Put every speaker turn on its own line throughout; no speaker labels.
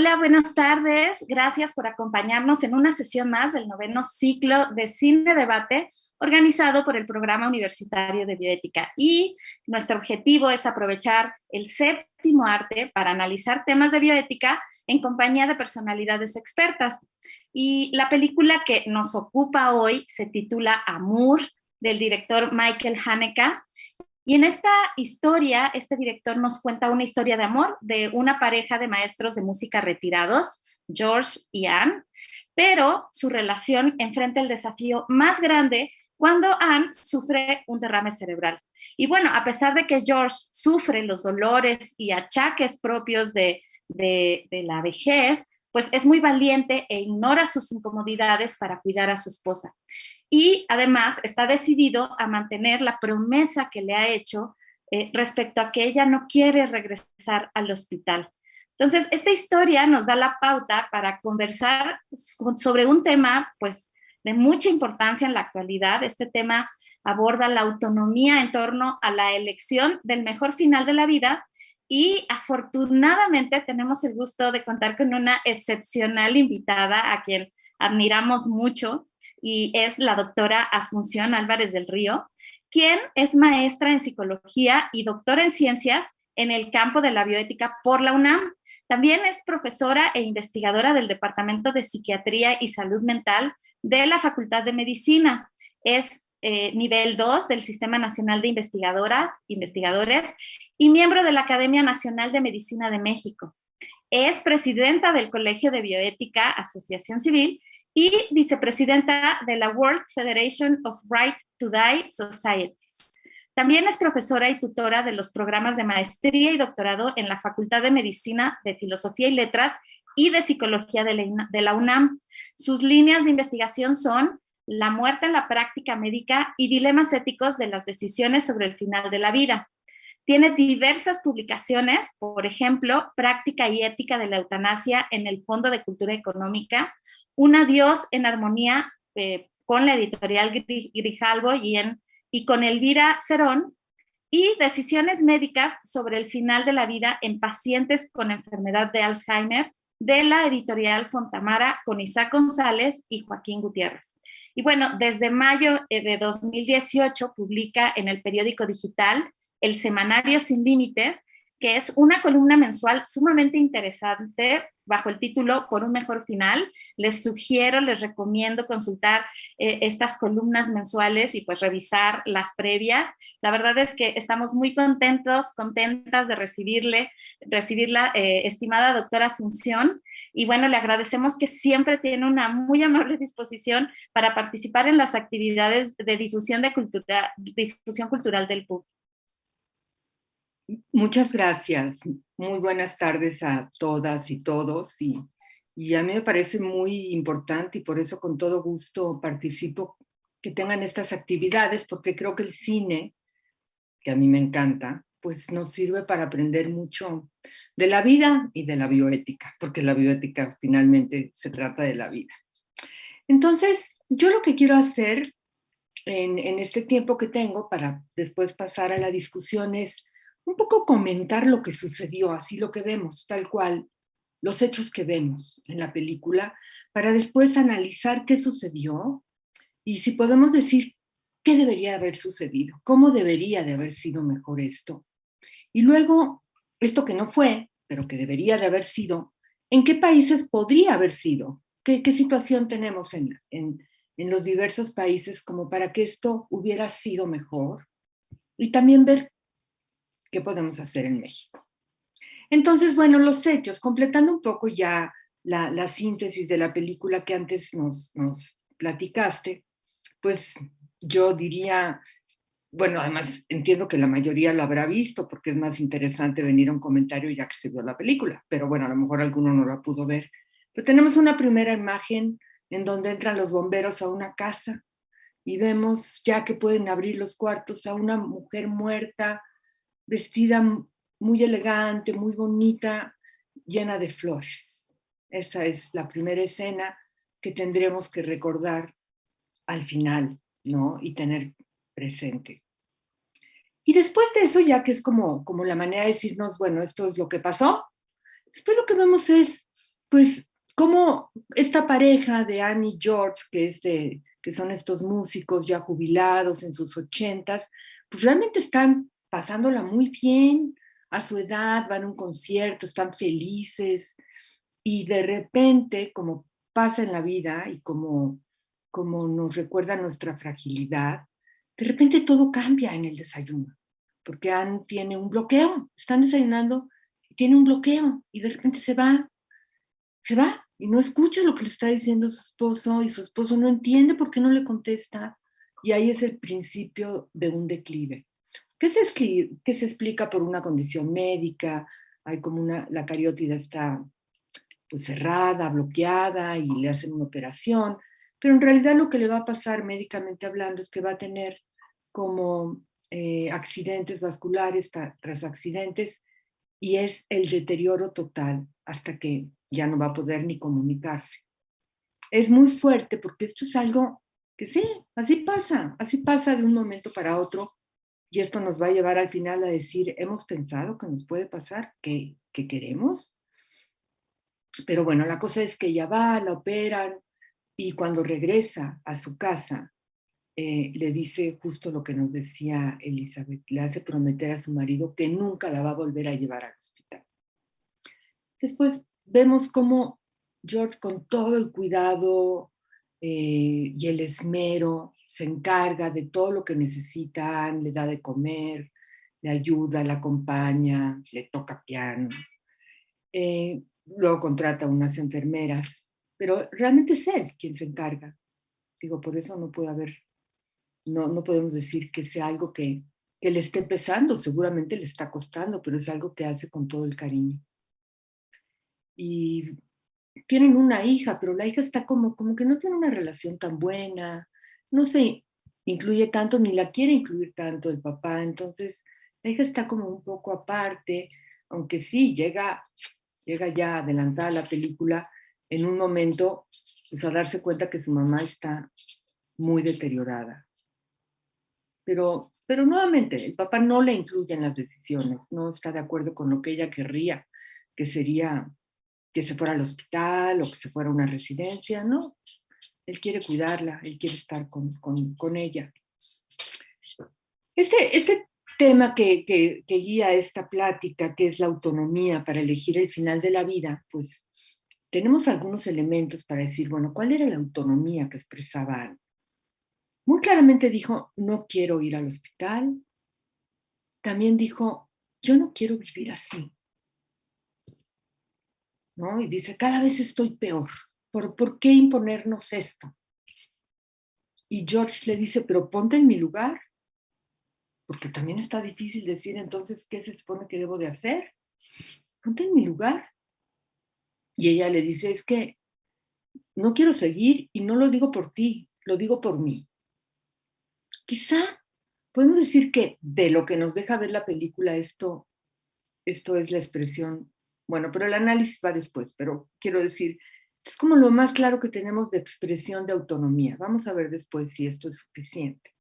Hola, buenas tardes. Gracias por acompañarnos en una sesión más del noveno ciclo de Cine Debate organizado por el Programa Universitario de Bioética. Y nuestro objetivo es aprovechar el séptimo arte para analizar temas de bioética en compañía de personalidades expertas. Y la película que nos ocupa hoy se titula Amour, del director Michael Haneke. Y en esta historia, este director nos cuenta una historia de amor de una pareja de maestros de música retirados, George y Anne, pero su relación enfrenta el desafío más grande cuando Anne sufre un derrame cerebral. Y bueno, a pesar de que George sufre los dolores y achaques propios de la vejez, pues es muy valiente e ignora sus incomodidades para cuidar a su esposa. Y además está decidido a mantener la promesa que le ha hecho respecto a que ella no quiere regresar al hospital. Entonces, esta historia nos da la pauta para conversar sobre un tema, pues, de mucha importancia en la actualidad. Este tema aborda la autonomía en torno a la elección del mejor final de la vida y afortunadamente tenemos el gusto de contar con una excepcional invitada a quien admiramos mucho y es la doctora Asunción Álvarez del Río, quien es maestra en psicología y doctora en ciencias en el campo de la bioética por la UNAM. También es profesora e investigadora del Departamento de Psiquiatría y Salud Mental de la Facultad de Medicina. Es nivel 2 del Sistema Nacional de Investigadores y miembro de la Academia Nacional de Medicina de México. Es presidenta del Colegio de Bioética, Asociación Civil, y vicepresidenta de la World Federation of Right to Die Societies. También es profesora y tutora de los programas de maestría y doctorado en la Facultad de Medicina, de Filosofía y Letras y de Psicología de la UNAM. Sus líneas de investigación son la muerte en la práctica médica y dilemas éticos de las decisiones sobre el final de la vida. Tiene diversas publicaciones, por ejemplo, Práctica y Ética de la Eutanasia en el Fondo de Cultura Económica, Un adiós en armonía con la editorial Grijalbo y con Elvira Cerón, y Decisiones médicas sobre el final de la vida en pacientes con enfermedad de Alzheimer, de la editorial Fontamara, con Isaac González y Joaquín Gutiérrez. Y bueno, desde mayo de 2018 publica en el periódico digital el Semanario Sin Límites, que es una columna mensual sumamente interesante bajo el título Por un mejor final. Les recomiendo consultar estas columnas mensuales y pues revisar las previas. La verdad es que estamos muy contentas de recibirla, estimada doctora Asunción. Y bueno, le agradecemos que siempre tiene una muy amable disposición para participar en las actividades de difusión cultural del público.
Muchas gracias. Muy buenas tardes a todas y todos. Y a mí me parece muy importante y por eso con todo gusto participo que tengan estas actividades, porque creo que el cine, que a mí me encanta, pues nos sirve para aprender mucho de la vida y de la bioética, porque la bioética finalmente se trata de la vida. Entonces, yo lo que quiero hacer en este tiempo que tengo para después pasar a la discusión es un poco comentar lo que sucedió, así lo que vemos, tal cual, los hechos que vemos en la película, para después analizar qué sucedió y si podemos decir qué debería haber sucedido, cómo debería de haber sido mejor esto. Y luego, esto que no fue, pero que debería de haber sido, ¿en qué países podría haber sido? ¿Qué situación tenemos en los diversos países como para que esto hubiera sido mejor? Y también ver qué podemos hacer en México. Entonces, bueno, los hechos, completando un poco ya la síntesis de la película que antes nos platicaste, pues yo diría, bueno, además entiendo que la mayoría lo habrá visto porque es más interesante venir a un comentario ya que se vio la película, pero bueno, a lo mejor alguno no la pudo ver. Pero tenemos una primera imagen en donde entran los bomberos a una casa y vemos ya que pueden abrir los cuartos a una mujer muerta, vestida muy elegante, muy bonita, llena de flores. Esa es la primera escena que tendremos que recordar al final, ¿no? Y tener presente. Y después de eso, ya que es como la manera de decirnos, bueno, esto es lo que pasó, después lo que vemos es pues, como esta pareja de Anne y George, que son estos músicos ya jubilados en sus 80s, pues realmente están pasándola muy bien a su edad, van a un concierto, están felices, y de repente, como pasa en la vida y como nos recuerda nuestra fragilidad, de repente todo cambia en el desayuno, porque Anne tiene un bloqueo, están desayunando, tiene un bloqueo y de repente se va y no escucha lo que le está diciendo su esposo y su esposo no entiende por qué no le contesta y ahí es el principio de un declive. ¿Qué se explica por una condición médica? Hay como la cariótida está pues cerrada, bloqueada y le hacen una operación, pero en realidad lo que le va a pasar médicamente hablando es que va a tener como accidentes vasculares tras accidentes y es el deterioro total hasta que ya no va a poder ni comunicarse. Es muy fuerte porque esto es algo que sí, así pasa de un momento para otro y esto nos va a llevar al final a decir, hemos pensado que nos puede pasar, que queremos, pero bueno, la cosa es que ella va, la operan y cuando regresa a su casa, le dice justo lo que nos decía Elizabeth, le hace prometer a su marido que nunca la va a volver a llevar al hospital. Después vemos cómo George con todo el cuidado y el esmero se encarga de todo lo que necesitan, le da de comer, le ayuda, la acompaña, le toca piano. Luego contrata unas enfermeras, pero realmente es él quien se encarga. Digo, por eso no puede haber, no podemos decir que sea algo que le esté pesando, seguramente le está costando, pero es algo que hace con todo el cariño. Y tienen una hija, pero la hija está como que no tiene una relación tan buena, no se incluye tanto, ni la quiere incluir tanto el papá, entonces la hija está como un poco aparte, aunque sí llega ya adelantada la película en un momento pues a darse cuenta que su mamá está muy deteriorada. Pero nuevamente, el papá no le incluye en las decisiones, no está de acuerdo con lo que ella querría, que sería que se fuera al hospital o que se fuera a una residencia, no. Él quiere cuidarla, él quiere estar con ella. Este tema que guía esta plática, que es la autonomía para elegir el final de la vida, pues tenemos algunos elementos para decir, bueno, ¿cuál era la autonomía que expresaba Anne? Muy claramente dijo, no quiero ir al hospital. También dijo, yo no quiero vivir así, ¿no? Y dice, cada vez estoy peor. ¿Por qué imponernos esto? Y George le dice, pero ponte en mi lugar, porque también está difícil decir entonces qué se supone que debo de hacer. Ponte en mi lugar. Y ella le dice, es que no quiero seguir y no lo digo por ti, lo digo por mí. Quizá podemos decir que de lo que nos deja ver la película, esto es la expresión, bueno, pero el análisis va después, pero quiero decir, es como lo más claro que tenemos de expresión de autonomía. Vamos a ver después si esto es suficiente,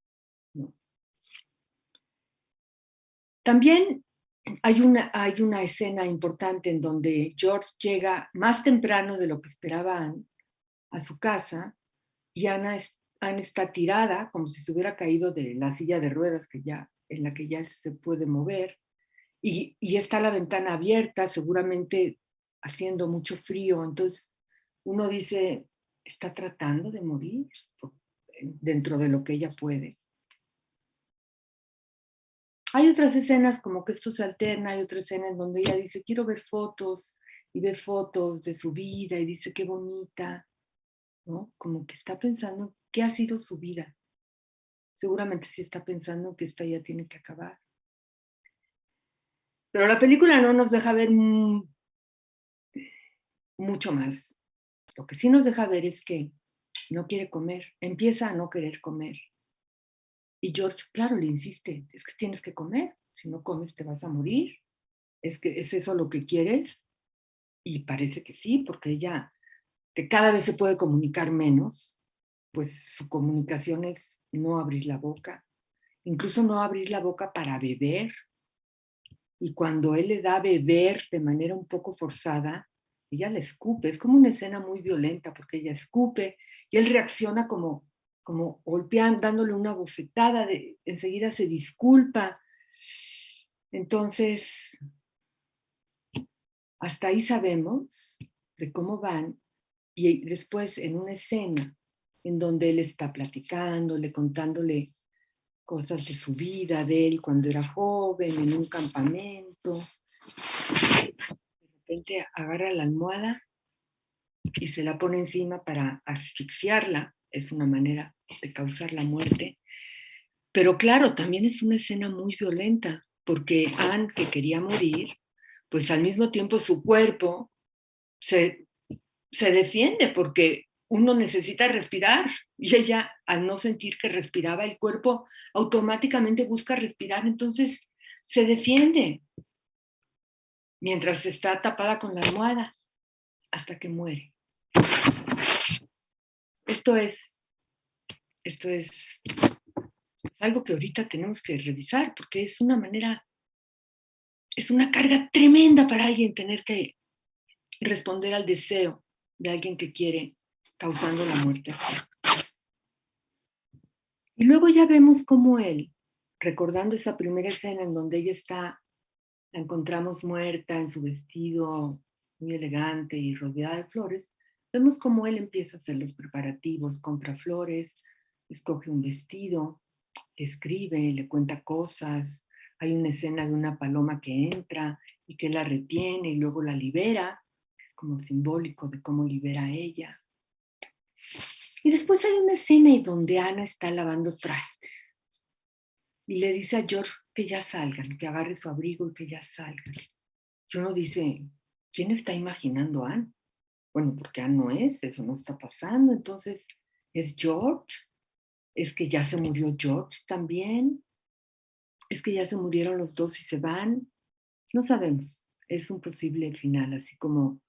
¿no? También hay una escena importante en donde George llega más temprano de lo que esperaban a su casa y Anne está tirada como si se hubiera caído de la silla de ruedas en la que ya se puede mover y está la ventana abierta, seguramente haciendo mucho frío. Entonces uno dice, está tratando de morir dentro de lo que ella puede. Hay otras escenas como que esto se alterna, hay otra escena en donde ella dice, quiero ver fotos, y ve fotos de su vida y dice, qué bonita, ¿no? Como que está pensando qué ha sido su vida. Seguramente sí está pensando que esta ya tiene que acabar. Pero la película no nos deja ver mucho más. Lo que sí nos deja ver es que no quiere comer, empieza a no querer comer. Y George, claro, le insiste, es que tienes que comer, si no comes te vas a morir, ¿es eso lo que quieres? Y parece que sí, porque ella, que cada vez se puede comunicar menos, pues su comunicación es no abrir la boca, incluso no abrir la boca para beber. Y cuando él le da a beber de manera un poco forzada, ella la escupe, es como una escena muy violenta porque ella escupe y él reacciona como golpeando, dándole una bofetada, enseguida se disculpa. Entonces, hasta ahí sabemos de cómo van y después en una escena en donde él está platicándole, contándole cosas de su vida, de él cuando era joven, en un campamento. De repente agarra la almohada y se la pone encima para asfixiarla. Es una manera de causar la muerte. Pero claro, también es una escena muy violenta, porque Anne, que quería morir, pues al mismo tiempo su cuerpo se defiende porque uno necesita respirar y ella, al no sentir que respiraba, el cuerpo automáticamente busca respirar, entonces se defiende mientras está tapada con la almohada hasta que muere. Esto es algo que ahorita tenemos que revisar porque es una carga tremenda para alguien tener que responder al deseo de alguien que quiere, causando la muerte. Y luego ya vemos cómo él, recordando esa primera escena en donde ella está, la encontramos muerta en su vestido muy elegante y rodeada de flores, vemos cómo él empieza a hacer los preparativos, compra flores, escoge un vestido, escribe, le cuenta cosas. Hay una escena de una paloma que entra y que la retiene y luego la libera, que es como simbólico de cómo libera a ella. Y después hay una escena donde Ana está lavando trastes y le dice a George que ya salgan, que agarre su abrigo y que ya salgan. Y uno dice, ¿quién está imaginando a Anne? Bueno, porque Anne no es, eso no está pasando. Entonces, ¿es George? ¿Es que ya se murió George también? ¿Es que ya se murieron los dos y se van? No sabemos. Es un posible final, así como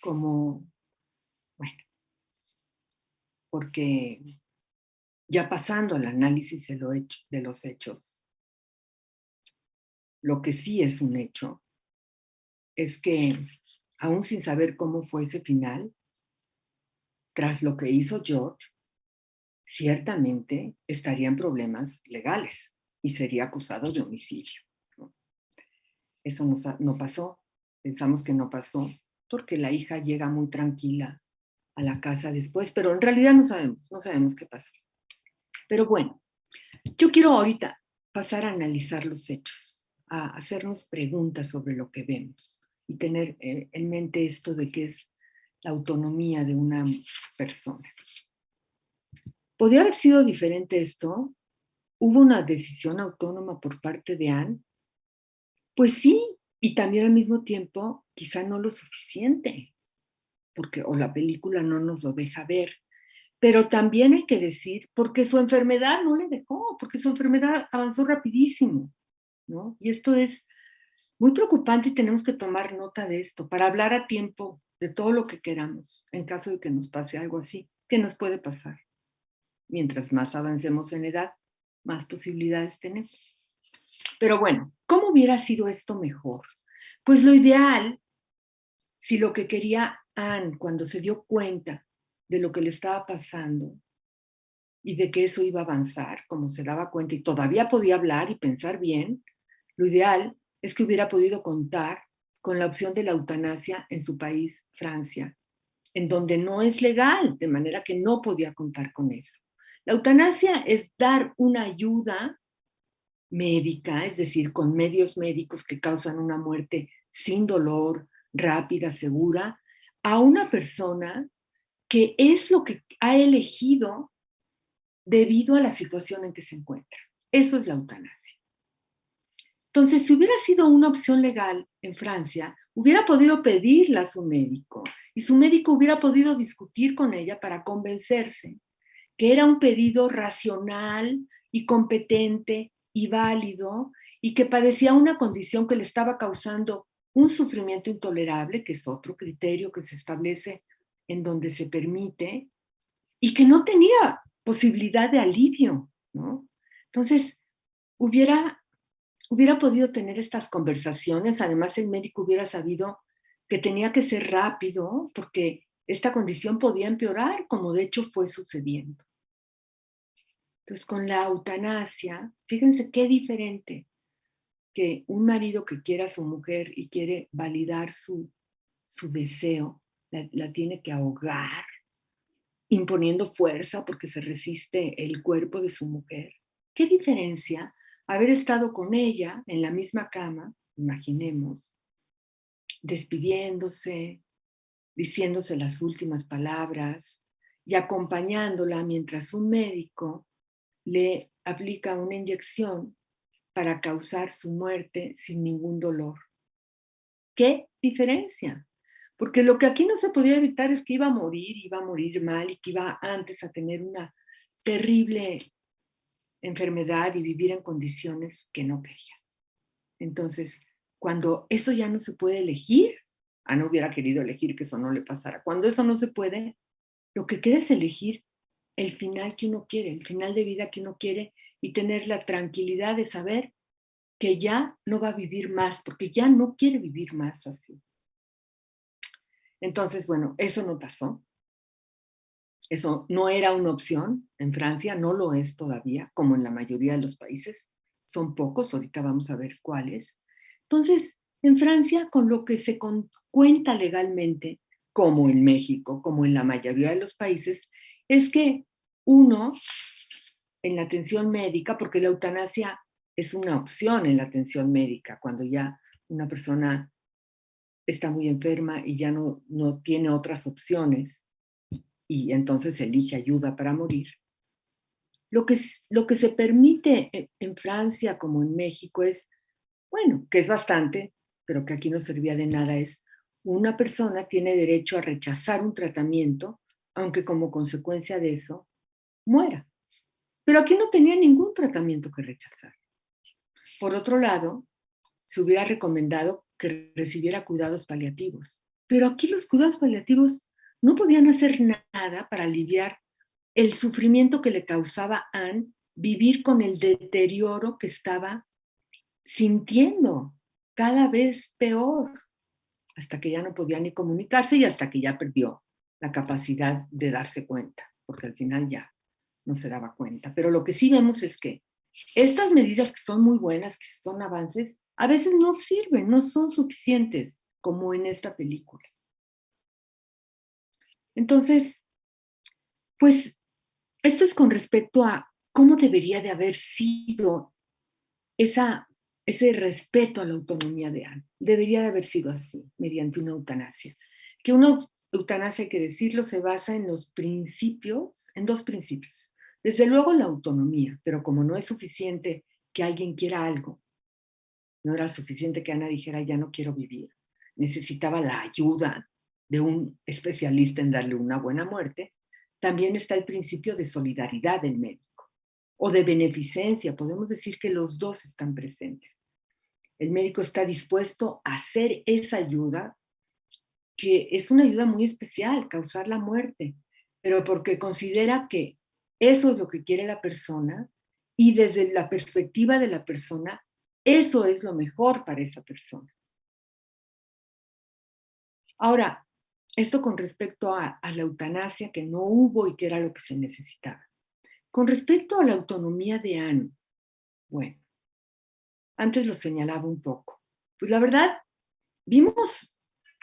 bueno, porque ya pasando al análisis de los hechos, lo que sí es un hecho es que, aún sin saber cómo fue ese final, tras lo que hizo George, ciertamente estaría en problemas legales y sería acusado de homicidio, ¿no? Eso no pasó, pensamos que no pasó, porque la hija llega muy tranquila a la casa después, pero en realidad no sabemos qué pasó. Pero bueno, yo quiero ahorita pasar a analizar los hechos, a hacernos preguntas sobre lo que vemos y tener en mente esto de qué es la autonomía de una persona. ¿Podría haber sido diferente esto? ¿Hubo una decisión autónoma por parte de Anne? Pues sí, y también al mismo tiempo quizá no lo suficiente, porque o la película no nos lo deja ver. Pero también hay que decir, porque su enfermedad no le dejó, porque su enfermedad avanzó rapidísimo, ¿no? Y esto es muy preocupante y tenemos que tomar nota de esto para hablar a tiempo de todo lo que queramos en caso de que nos pase algo así, que nos puede pasar. Mientras más avancemos en edad, más posibilidades tenemos. Pero bueno, ¿cómo hubiera sido esto mejor? Pues lo ideal, si lo que quería Anne cuando se dio cuenta de lo que le estaba pasando y de que eso iba a avanzar, como se daba cuenta y todavía podía hablar y pensar bien, lo ideal es que hubiera podido contar con la opción de la eutanasia en su país, Francia, en donde no es legal, de manera que no podía contar con eso. La eutanasia es dar una ayuda médica, es decir, con medios médicos que causan una muerte sin dolor, rápida, segura, a una persona que es lo que ha elegido debido a la situación en que se encuentra. Eso es la eutanasia. Entonces, si hubiera sido una opción legal en Francia, hubiera podido pedirla a su médico y su médico hubiera podido discutir con ella para convencerse que era un pedido racional y competente y válido y que padecía una condición que le estaba causando un sufrimiento intolerable, que es otro criterio que se establece en donde se permite, y que no tenía posibilidad de alivio, ¿no? Entonces, hubiera podido tener estas conversaciones, además el médico hubiera sabido que tenía que ser rápido porque esta condición podía empeorar, como de hecho fue sucediendo. Entonces, con la eutanasia, fíjense qué diferente que un marido que quiera a su mujer y quiere validar su deseo, la tiene que ahogar, imponiendo fuerza porque se resiste el cuerpo de su mujer. ¿Qué diferencia haber estado con ella en la misma cama, imaginemos, despidiéndose, diciéndose las últimas palabras y acompañándola mientras un médico le aplica una inyección para causar su muerte sin ningún dolor? ¿Qué diferencia? Porque lo que aquí no se podía evitar es que iba a morir mal y que iba antes a tener una terrible enfermedad y vivir en condiciones que no quería. Entonces, cuando eso ya no se puede elegir, no hubiera querido elegir que eso no le pasara. Cuando eso no se puede, lo que queda es elegir el final que uno quiere, el final de vida que uno quiere y tener la tranquilidad de saber que ya no va a vivir más, porque ya no quiere vivir más así. Entonces, bueno, eso no pasó. Eso no era una opción. En Francia no lo es todavía, como en la mayoría de los países. Son pocos, ahorita vamos a ver cuáles. Entonces, en Francia, con lo que se cuenta legalmente, como en México, como en la mayoría de los países, es que uno, en la atención médica, porque la eutanasia es una opción en la atención médica, cuando ya una persona está muy enferma y ya no tiene otras opciones y entonces elige ayuda para morir. Lo que se permite en Francia como en México es, bueno, que es bastante, pero que aquí no servía de nada, es una persona tiene derecho a rechazar un tratamiento, aunque como consecuencia de eso muera. Pero aquí no tenía ningún tratamiento que rechazar. Por otro lado, se hubiera recomendado que recibiera cuidados paliativos. Pero aquí los cuidados paliativos no podían hacer nada para aliviar el sufrimiento que le causaba a Anne vivir con el deterioro que estaba sintiendo cada vez peor, hasta que ya no podía ni comunicarse y hasta que ya perdió la capacidad de darse cuenta, porque al final ya no se daba cuenta. Pero lo que sí vemos es que estas medidas que son muy buenas, que son avances, a veces no sirven, no son suficientes, como en esta película. Entonces, pues esto es con respecto a cómo debería de haber sido ese respeto a la autonomía de Anne. Debería de haber sido así, mediante una eutanasia. Que una eutanasia, hay que decirlo, se basa en los principios, en dos principios. Desde luego la autonomía, pero como no es suficiente que alguien quiera algo, no era suficiente que Ana dijera ya no quiero vivir, necesitaba la ayuda de un especialista en darle una buena muerte, también está el principio de solidaridad del médico o de beneficencia, podemos decir que los dos están presentes. El médico está dispuesto a hacer esa ayuda, que es una ayuda muy especial, causar la muerte, pero porque considera que eso es lo que quiere la persona y desde la perspectiva de la persona, eso es lo mejor para esa persona. Ahora, esto con respecto a la eutanasia que no hubo y que era lo que se necesitaba. Con respecto a la autonomía de Anne, bueno, antes lo señalaba un poco. Pues la verdad, vimos,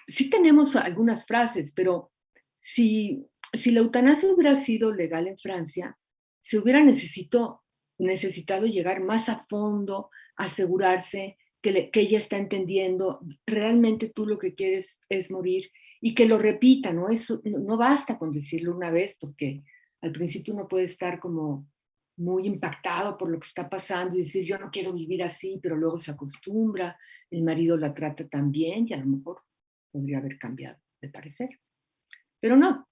sí tenemos algunas frases, pero si la eutanasia hubiera sido legal en Francia, se hubiera necesitado llegar más a fondo, asegurarse que ella está entendiendo, realmente tú lo que quieres es morir, y que lo repita, ¿no? No basta con decirlo una vez, porque al principio uno puede estar como muy impactado por lo que está pasando y decir, yo no quiero vivir así, pero luego se acostumbra, el marido la trata tan bien y a lo mejor podría haber cambiado de parecer. Pero no,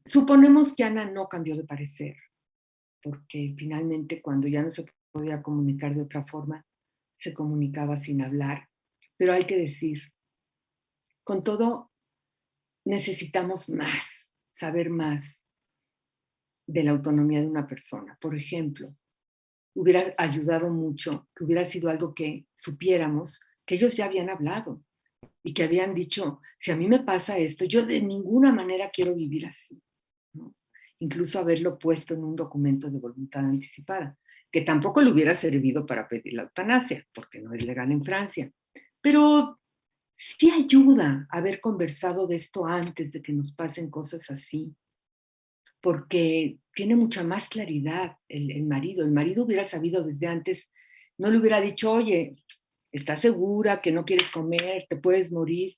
suponemos que Ana no cambió de parecer, porque finalmente cuando ya no se podía comunicar de otra forma, se comunicaba sin hablar. Pero hay que decir, con todo, necesitamos más, saber más de la autonomía de una persona. Por ejemplo, hubiera ayudado mucho, que hubiera sido algo que supiéramos, que ellos ya habían hablado, y que habían dicho, si a mí me pasa esto, yo de ninguna manera quiero vivir así, ¿no? Incluso haberlo puesto en un documento de voluntad anticipada, que tampoco le hubiera servido para pedir la eutanasia, porque no es legal en Francia. Pero sí ayuda haber conversado de esto antes de que nos pasen cosas así, porque tiene mucha más claridad el marido. El marido hubiera sabido desde antes, no le hubiera dicho, oye, ¿estás segura que no quieres comer? ¿Te puedes morir?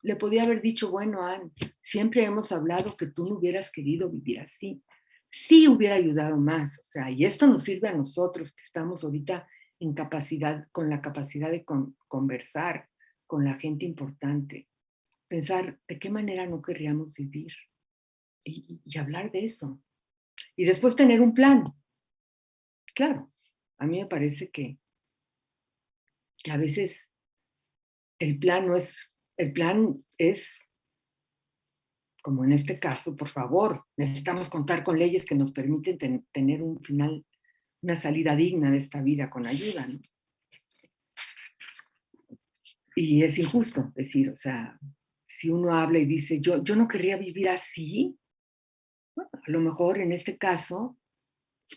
Le podía haber dicho, bueno, Anne, siempre hemos hablado que tú no hubieras querido vivir así. Sí hubiera ayudado más, o sea, y esto nos sirve a nosotros que estamos ahorita en capacidad, con la capacidad de conversar con la gente importante, pensar de qué manera no querríamos vivir y hablar de eso. Y después tener un plan. Claro, a mí me parece que a veces el plan es, como en este caso, por favor, necesitamos contar con leyes que nos permiten tener un final, una salida digna de esta vida con ayuda, ¿no? Y es injusto decir, o sea, si uno habla y dice, yo no querría vivir así, bueno, a lo mejor en este caso,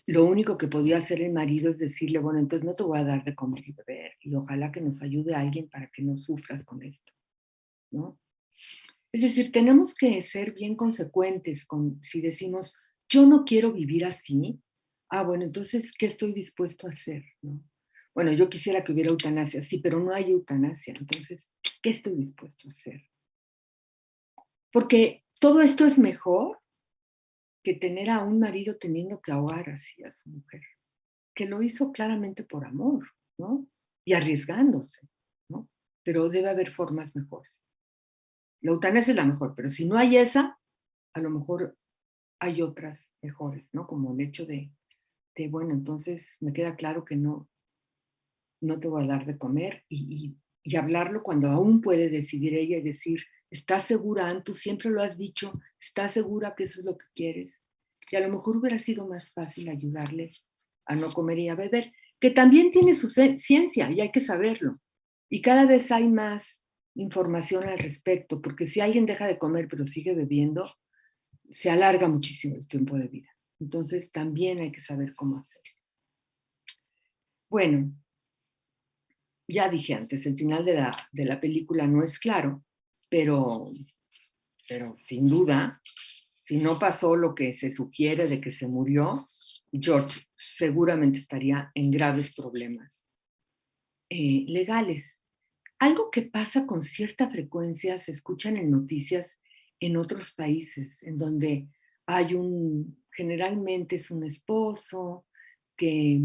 lo único que podía hacer el marido es decirle, bueno, entonces no te voy a dar de comer y beber, y ojalá que nos ayude alguien para que no sufras con esto, ¿no? Es decir, tenemos que ser bien consecuentes con si decimos, yo no quiero vivir así, bueno, entonces, ¿qué estoy dispuesto a hacer? ¿No? Bueno, yo quisiera que hubiera eutanasia, sí, pero no hay eutanasia, entonces, ¿qué estoy dispuesto a hacer? Porque todo esto es mejor que tener a un marido teniendo que ahogar así a su mujer, que lo hizo claramente por amor, ¿no? Y arriesgándose, ¿no? Pero debe haber formas mejores. La eutanasia es la mejor, pero si no hay esa, a lo mejor hay otras mejores, ¿no? Como el hecho bueno, entonces me queda claro que no te voy a dar de comer y hablarlo cuando aún puede decidir ella y decir, ¿estás segura, Ann? Tú siempre lo has dicho, ¿estás segura que eso es lo que quieres? Y a lo mejor hubiera sido más fácil ayudarle a no comer y a beber, que también tiene su ciencia y hay que saberlo. Y cada vez hay más información al respecto, porque si alguien deja de comer pero sigue bebiendo, se alarga muchísimo el tiempo de vida. Entonces también hay que saber cómo hacerlo. Bueno, ya dije antes, el final de la película no es claro, pero, pero sin duda, si no pasó lo que se sugiere de que se murió, George seguramente estaría en graves problemas legales. Algo que pasa con cierta frecuencia, se escuchan en noticias en otros países, en donde generalmente es un esposo que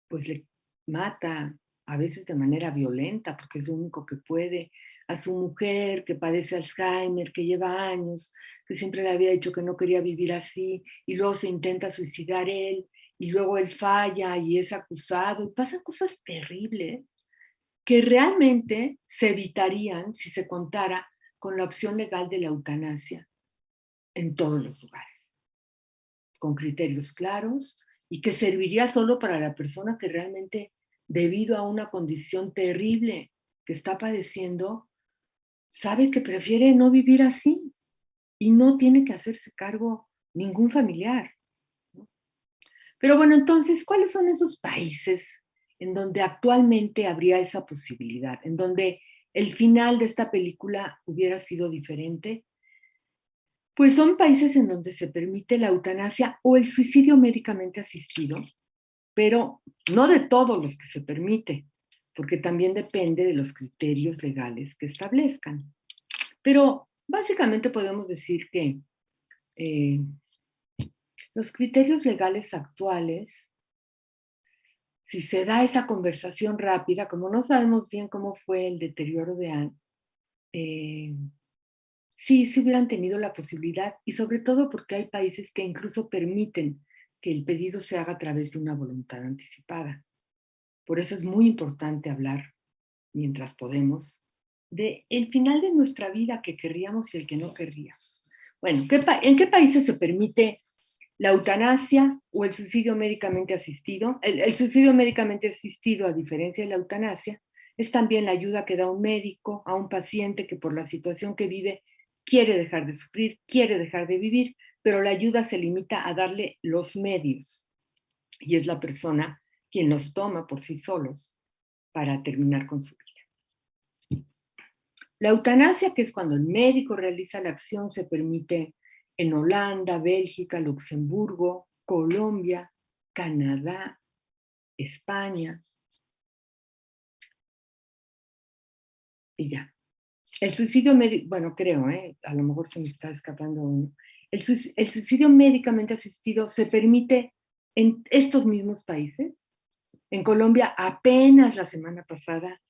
pues le mata, a veces de manera violenta, porque es lo único que puede, a su mujer que padece Alzheimer, que lleva años, que siempre le había dicho que no quería vivir así, y luego se intenta suicidar él, y luego él falla y es acusado, y pasan cosas terribles que realmente se evitarían si se contara con la opción legal de la eutanasia en todos los lugares, con criterios claros y que serviría solo para la persona que realmente, debido a una condición terrible que está padeciendo, sabe que prefiere no vivir así y no tiene que hacerse cargo ningún familiar, ¿no? Pero bueno, entonces, ¿cuáles son esos países en donde actualmente habría esa posibilidad, en donde el final de esta película hubiera sido diferente? Pues son países en donde se permite la eutanasia o el suicidio médicamente asistido, pero no de todos los que se permite, porque también depende de los criterios legales que establezcan. Pero básicamente podemos decir que eh, los criterios legales actuales, si se da esa conversación rápida, como no sabemos bien cómo fue el deterioro de Anne, sí hubieran tenido la posibilidad, y sobre todo porque hay países que incluso permiten que el pedido se haga a través de una voluntad anticipada. Por eso es muy importante hablar, mientras podemos, de el final de nuestra vida que querríamos y el que no querríamos. Bueno, ¿en qué países se permite la eutanasia o el suicidio médicamente asistido? El suicidio médicamente asistido, a diferencia de la eutanasia, Es también la ayuda que da un médico a un paciente que por la situación que vive quiere dejar de sufrir, quiere dejar de vivir, pero la ayuda se limita a darle los medios y es la persona quien los toma por sí solos para terminar con su vida. La eutanasia, que es cuando el médico realiza la acción, se permite en Holanda, Bélgica, Luxemburgo, Colombia, Canadá, España y ya. El suicidio médico, bueno, creo, a lo mejor se me está escapando uno. El suicidio médicamente asistido se permite en estos mismos países. En Colombia apenas la semana pasada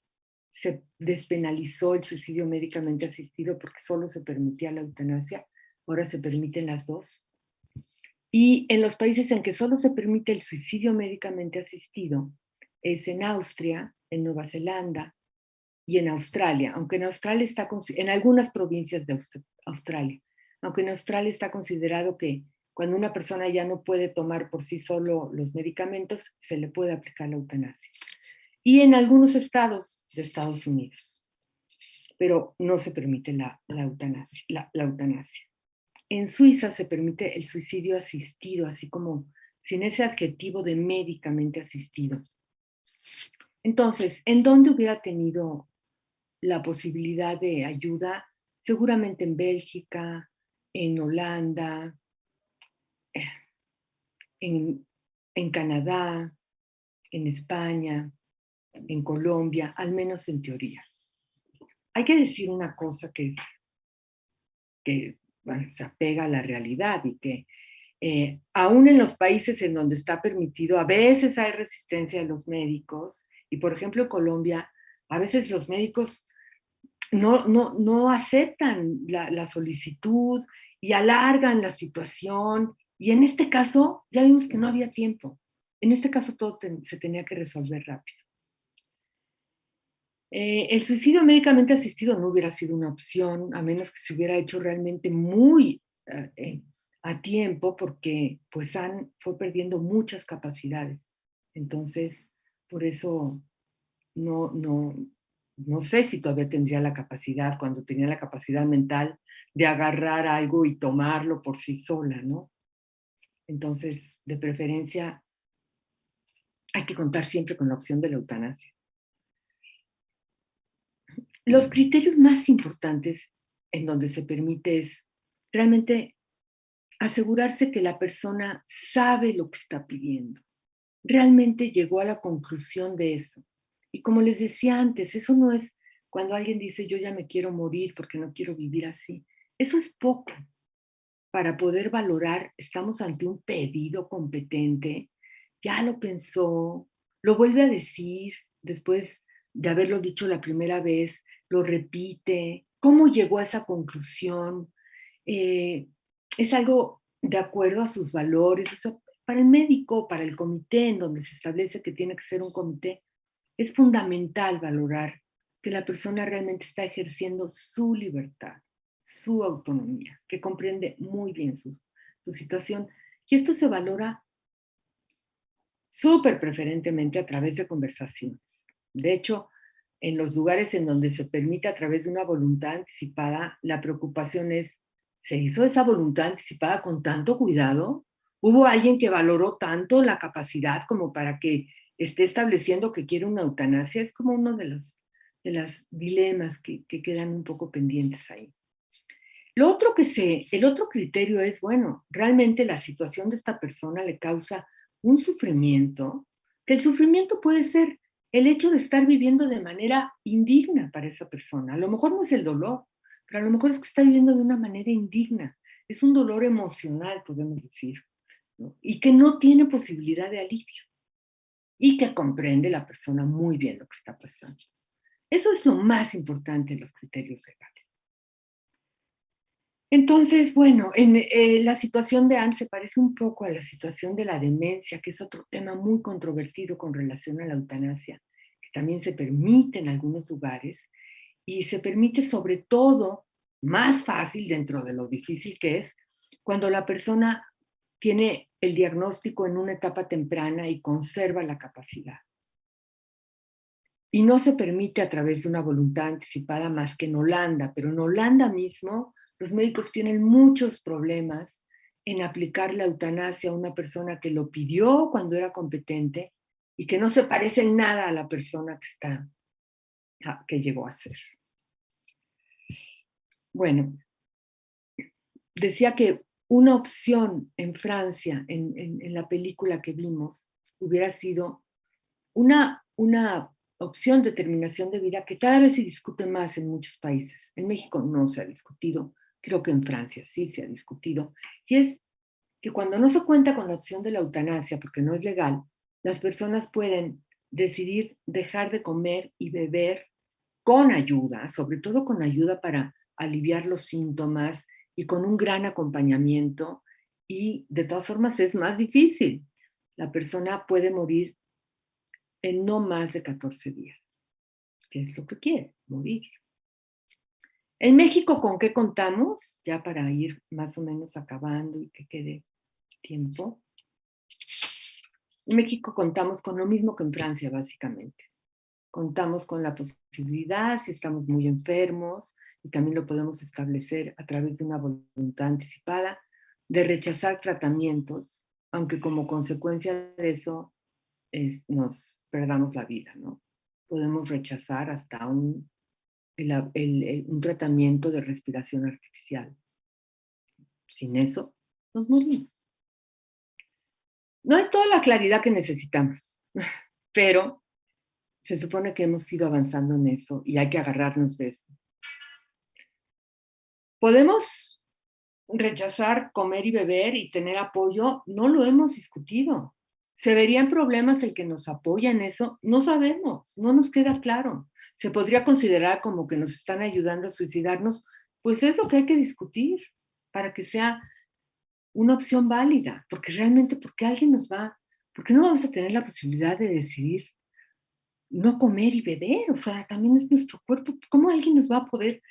se despenalizó el suicidio médicamente asistido porque solo se permitía la eutanasia, ahora se permiten las dos. Y en los países en que solo se permite el suicidio médicamente asistido es en Austria, en Nueva Zelanda y en Australia, aunque en Australia está, en algunas provincias de Australia, aunque en Australia está considerado que cuando una persona ya no puede tomar por sí solo los medicamentos, se le puede aplicar la eutanasia. Y en algunos estados de Estados Unidos, pero no se permite la eutanasia. En Suiza se permite el suicidio asistido, así como sin ese adjetivo de médicamente asistido. Entonces, ¿en dónde hubiera tenido la posibilidad de ayuda? Seguramente en Bélgica, en Holanda, en Canadá, en España, en Colombia, al menos en teoría. Hay que decir una cosa que bueno, se apega a la realidad y que aún en los países en donde está permitido, a veces hay resistencia de los médicos y por ejemplo en Colombia, a veces los médicos no aceptan la solicitud y alargan la situación y en este caso ya vimos que no había tiempo. En este caso todo se tenía que resolver rápido. El suicidio médicamente asistido no hubiera sido una opción, a menos que se hubiera hecho realmente muy a tiempo, porque pues fue perdiendo muchas capacidades. Entonces, por eso no sé si todavía tendría la capacidad, cuando tenía la capacidad mental, de agarrar algo y tomarlo por sí sola, ¿no? Entonces, de preferencia, hay que contar siempre con la opción de la eutanasia. Los criterios más importantes en donde se permite es realmente asegurarse que la persona sabe lo que está pidiendo. Realmente llegó a la conclusión de eso. Y como les decía antes, eso no es cuando alguien dice yo ya me quiero morir porque no quiero vivir así. Eso es poco para poder valorar, estamos ante un pedido competente, ya lo pensó, lo vuelve a decir después de haberlo dicho la primera vez, lo repite, cómo llegó a esa conclusión, es algo de acuerdo a sus valores, o sea, para el médico, para el comité en donde se establece que tiene que ser un comité, es fundamental valorar que la persona realmente está ejerciendo su libertad, su autonomía, que comprende muy bien su situación. Y esto se valora súper preferentemente a través de conversaciones. De hecho, en los lugares en donde se permite a través de una voluntad anticipada, la preocupación es, ¿se hizo esa voluntad anticipada con tanto cuidado? ¿Hubo alguien que valoró tanto la capacidad como para que esté estableciendo que quiere una eutanasia? Es como uno de los dilemas que quedan un poco pendientes ahí. El otro criterio es, bueno, realmente la situación de esta persona le causa un sufrimiento, que el sufrimiento puede ser el hecho de estar viviendo de manera indigna para esa persona. A lo mejor no es el dolor, pero a lo mejor es que está viviendo de una manera indigna. Es un dolor emocional, podemos decir, ¿no? Y que no tiene posibilidad de alivio y que comprende la persona muy bien lo que está pasando. Eso es lo más importante en los criterios legales. Entonces, bueno, la situación de Anne se parece un poco a la situación de la demencia, que es otro tema muy controvertido con relación a la eutanasia, que también se permite en algunos lugares y se permite sobre todo más fácil dentro de lo difícil que es cuando la persona tiene el diagnóstico en una etapa temprana y conserva la capacidad. y no se permite a través de una voluntad anticipada más que en Holanda, pero en Holanda mismo los médicos tienen muchos problemas en aplicar la eutanasia a una persona que lo pidió cuando era competente y que no se parece en nada a la persona que llegó a ser. Bueno, decía que una opción en Francia, en la película que vimos, hubiera sido una opción de terminación de vida que cada vez se discute más en muchos países. En México no se ha discutido, creo que en Francia sí se ha discutido, y es que cuando no se cuenta con la opción de la eutanasia, porque no es legal, las personas pueden decidir dejar de comer y beber con ayuda, sobre todo con ayuda para aliviar los síntomas y con un gran acompañamiento, y de todas formas es más difícil. La persona puede morir en no más de 14 días, que es lo que quiere, morir. En México, ¿con qué contamos? Ya para ir más o menos acabando y que quede tiempo. En México contamos con lo mismo que en Francia, básicamente. Contamos con la posibilidad, si estamos muy enfermos, y también lo podemos establecer a través de una voluntad anticipada, de rechazar tratamientos, aunque como consecuencia de eso nos perdamos la vida, ¿no? Podemos rechazar hasta un tratamiento de respiración artificial. Sin eso, nos morimos. No hay toda la claridad que necesitamos, pero se supone que hemos ido avanzando en eso y hay que agarrarnos de eso. Podemos rechazar comer y beber y tener apoyo, no lo hemos discutido. ¿Se verían problemas el que nos apoya en eso? No sabemos, no nos queda claro. ¿Se podría considerar como que nos están ayudando a suicidarnos? Pues es lo que hay que discutir para que sea una opción válida, porque realmente, ¿por qué por qué no vamos a tener la posibilidad de decidir no comer y beber? O sea, también es nuestro cuerpo. ¿Cómo alguien nos va a poder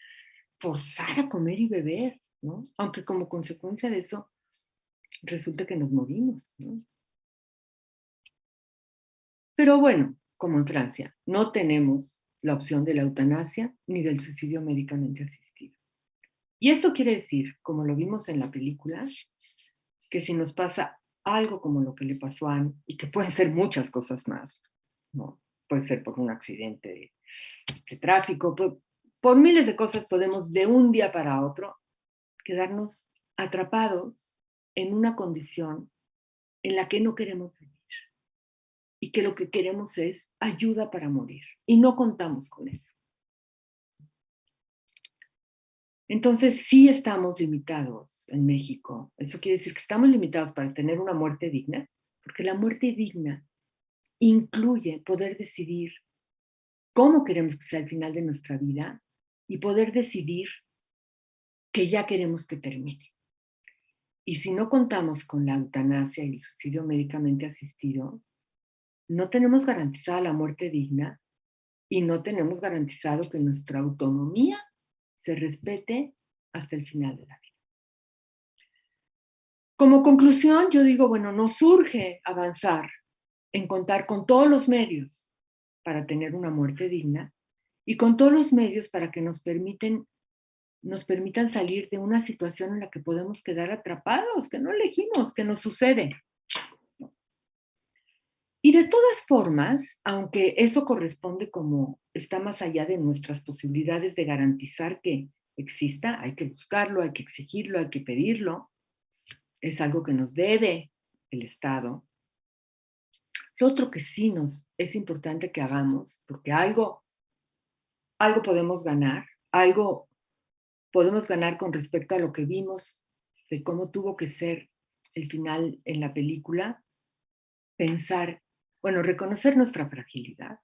forzar a comer y beber, ¿no? Aunque como consecuencia de eso resulta que nos morimos, ¿no? Pero bueno, como en Francia, no tenemos la opción de la eutanasia ni del suicidio médicamente asistido. Y esto quiere decir, como lo vimos en la película, que si nos pasa algo como lo que le pasó a Anne, y que pueden ser muchas cosas más, ¿no? Puede ser por un accidente de tráfico, por miles de cosas podemos de un día para otro quedarnos atrapados en una condición en la que no queremos vivir y que lo que queremos es ayuda para morir y no contamos con eso. Entonces sí estamos limitados en México. Eso quiere decir que estamos limitados para tener una muerte digna, porque la muerte digna incluye poder decidir cómo queremos que sea el final de nuestra vida y poder decidir que ya queremos que termine. Y si no contamos con la eutanasia y el suicidio médicamente asistido, no tenemos garantizada la muerte digna y no tenemos garantizado que nuestra autonomía se respete hasta el final de la vida. Como conclusión, yo digo, bueno, nos urge avanzar en contar con todos los medios para tener una muerte digna y con todos los medios para que nos permitan salir de una situación en la que podemos quedar atrapados, que no elegimos, que nos sucede. Y de todas formas, aunque eso corresponde como está más allá de nuestras posibilidades de garantizar que exista, hay que buscarlo, hay que exigirlo, hay que pedirlo, es algo que nos debe el Estado. Lo otro que sí nos es importante que hagamos, porque algo podemos ganar, algo podemos ganar con respecto a lo que vimos de cómo tuvo que ser el final en la película, pensar, bueno, reconocer nuestra fragilidad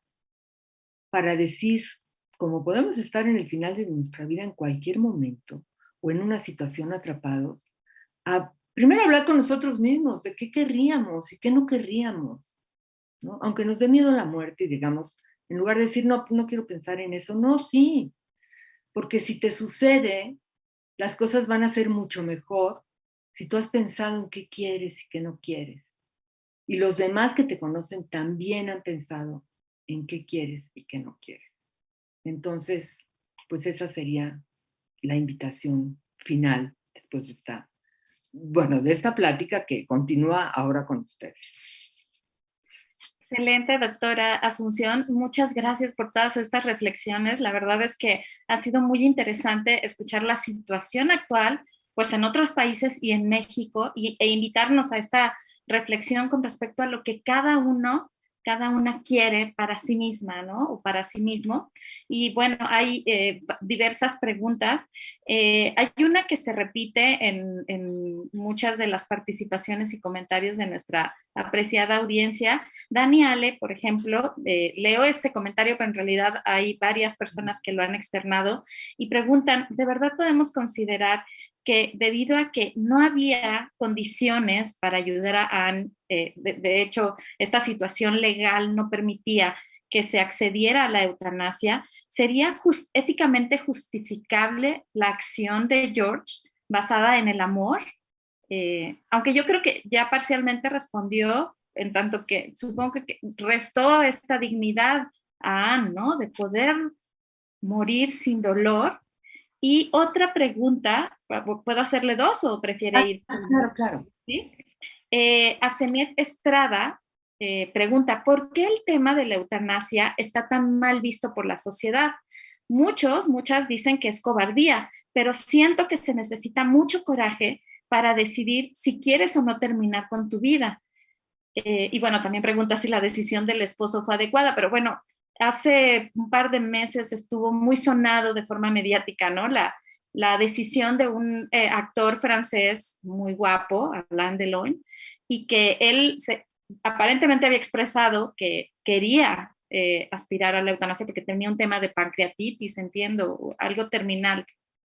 para decir, como podemos estar en el final de nuestra vida en cualquier momento o en una situación atrapados, primero hablar con nosotros mismos de qué querríamos y qué no querríamos, ¿no? Aunque nos dé miedo la muerte y digamos, en lugar de decir, no, no quiero pensar en eso, no, sí, porque si te sucede, las cosas van a ser mucho mejor si tú has pensado en qué quieres y qué no quieres. Y los demás que te conocen también han pensado en qué quieres y qué no quieres. Entonces, pues esa sería la invitación final después de esta plática que continúa ahora con ustedes.
Excelente, doctora Asunción. Muchas gracias por todas estas reflexiones. La verdad es que ha sido muy interesante escuchar la situación actual, pues en otros países y en México, e invitarnos a esta reflexión con respecto a lo que cada una quiere para sí misma, ¿no? O para sí mismo. Y bueno, hay diversas preguntas. Hay una que se repite en muchas de las participaciones y comentarios de nuestra apreciada audiencia. Dani Ale, por ejemplo, leo este comentario, pero en realidad hay varias personas que lo han externado y preguntan, ¿de verdad podemos considerar que debido a que no había condiciones para ayudar a Anne, de hecho, esta situación legal no permitía que se accediera a la eutanasia, sería éticamente justificable la acción de George basada en el amor? Aunque yo creo que ya parcialmente respondió, en tanto que supongo que restó esta dignidad a Anne, ¿no? De poder morir sin dolor. Y otra pregunta, ¿puedo hacerle dos o prefiere ir?
Claro, claro.
¿Sí? Asenet Estrada pregunta, ¿por qué el tema de la eutanasia está tan mal visto por la sociedad? Muchas dicen que es cobardía, pero siento que se necesita mucho coraje para decidir si quieres o no terminar con tu vida. Y bueno, también pregunta si la decisión del esposo fue adecuada, pero bueno, hace un par de meses estuvo muy sonado de forma mediática, ¿no? La decisión de un actor francés muy guapo, Alain Delon, y que aparentemente había expresado que quería aspirar a la eutanasia porque tenía un tema de pancreatitis, entiendo, algo terminal.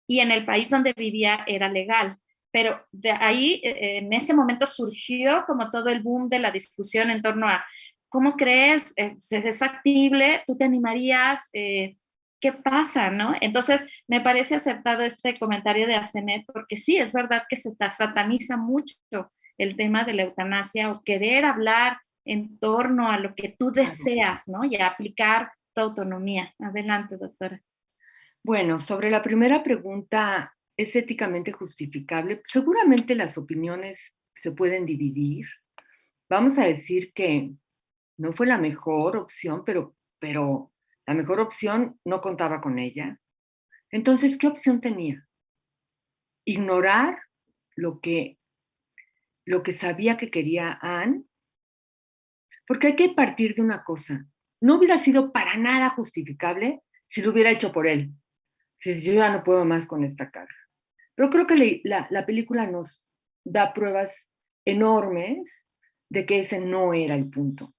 Y en el país donde vivía era legal. Pero de ahí, en ese momento surgió como todo el boom de la discusión en torno a, ¿cómo crees? ¿Es factible? ¿Tú te animarías? ¿Qué pasa? ¿No? Entonces, me parece acertado este comentario de Asenet, porque sí, es verdad que se sataniza mucho el tema de la eutanasia o querer hablar en torno a lo que tú deseas, ¿no? Y aplicar tu autonomía. Adelante, doctora.
Bueno, sobre la primera pregunta, ¿es éticamente justificable? Seguramente las opiniones se pueden dividir. Vamos a decir que no fue la mejor opción, pero la mejor opción no contaba con ella. Entonces, ¿qué opción tenía? Ignorar lo que, lo que sabía que quería Anne, porque hay que partir de una cosa. No hubiera sido para nada justificable si lo hubiera hecho por él. Si yo ya no puedo más con esta carga. Pero creo que la película nos da pruebas enormes de que ese no era el punto,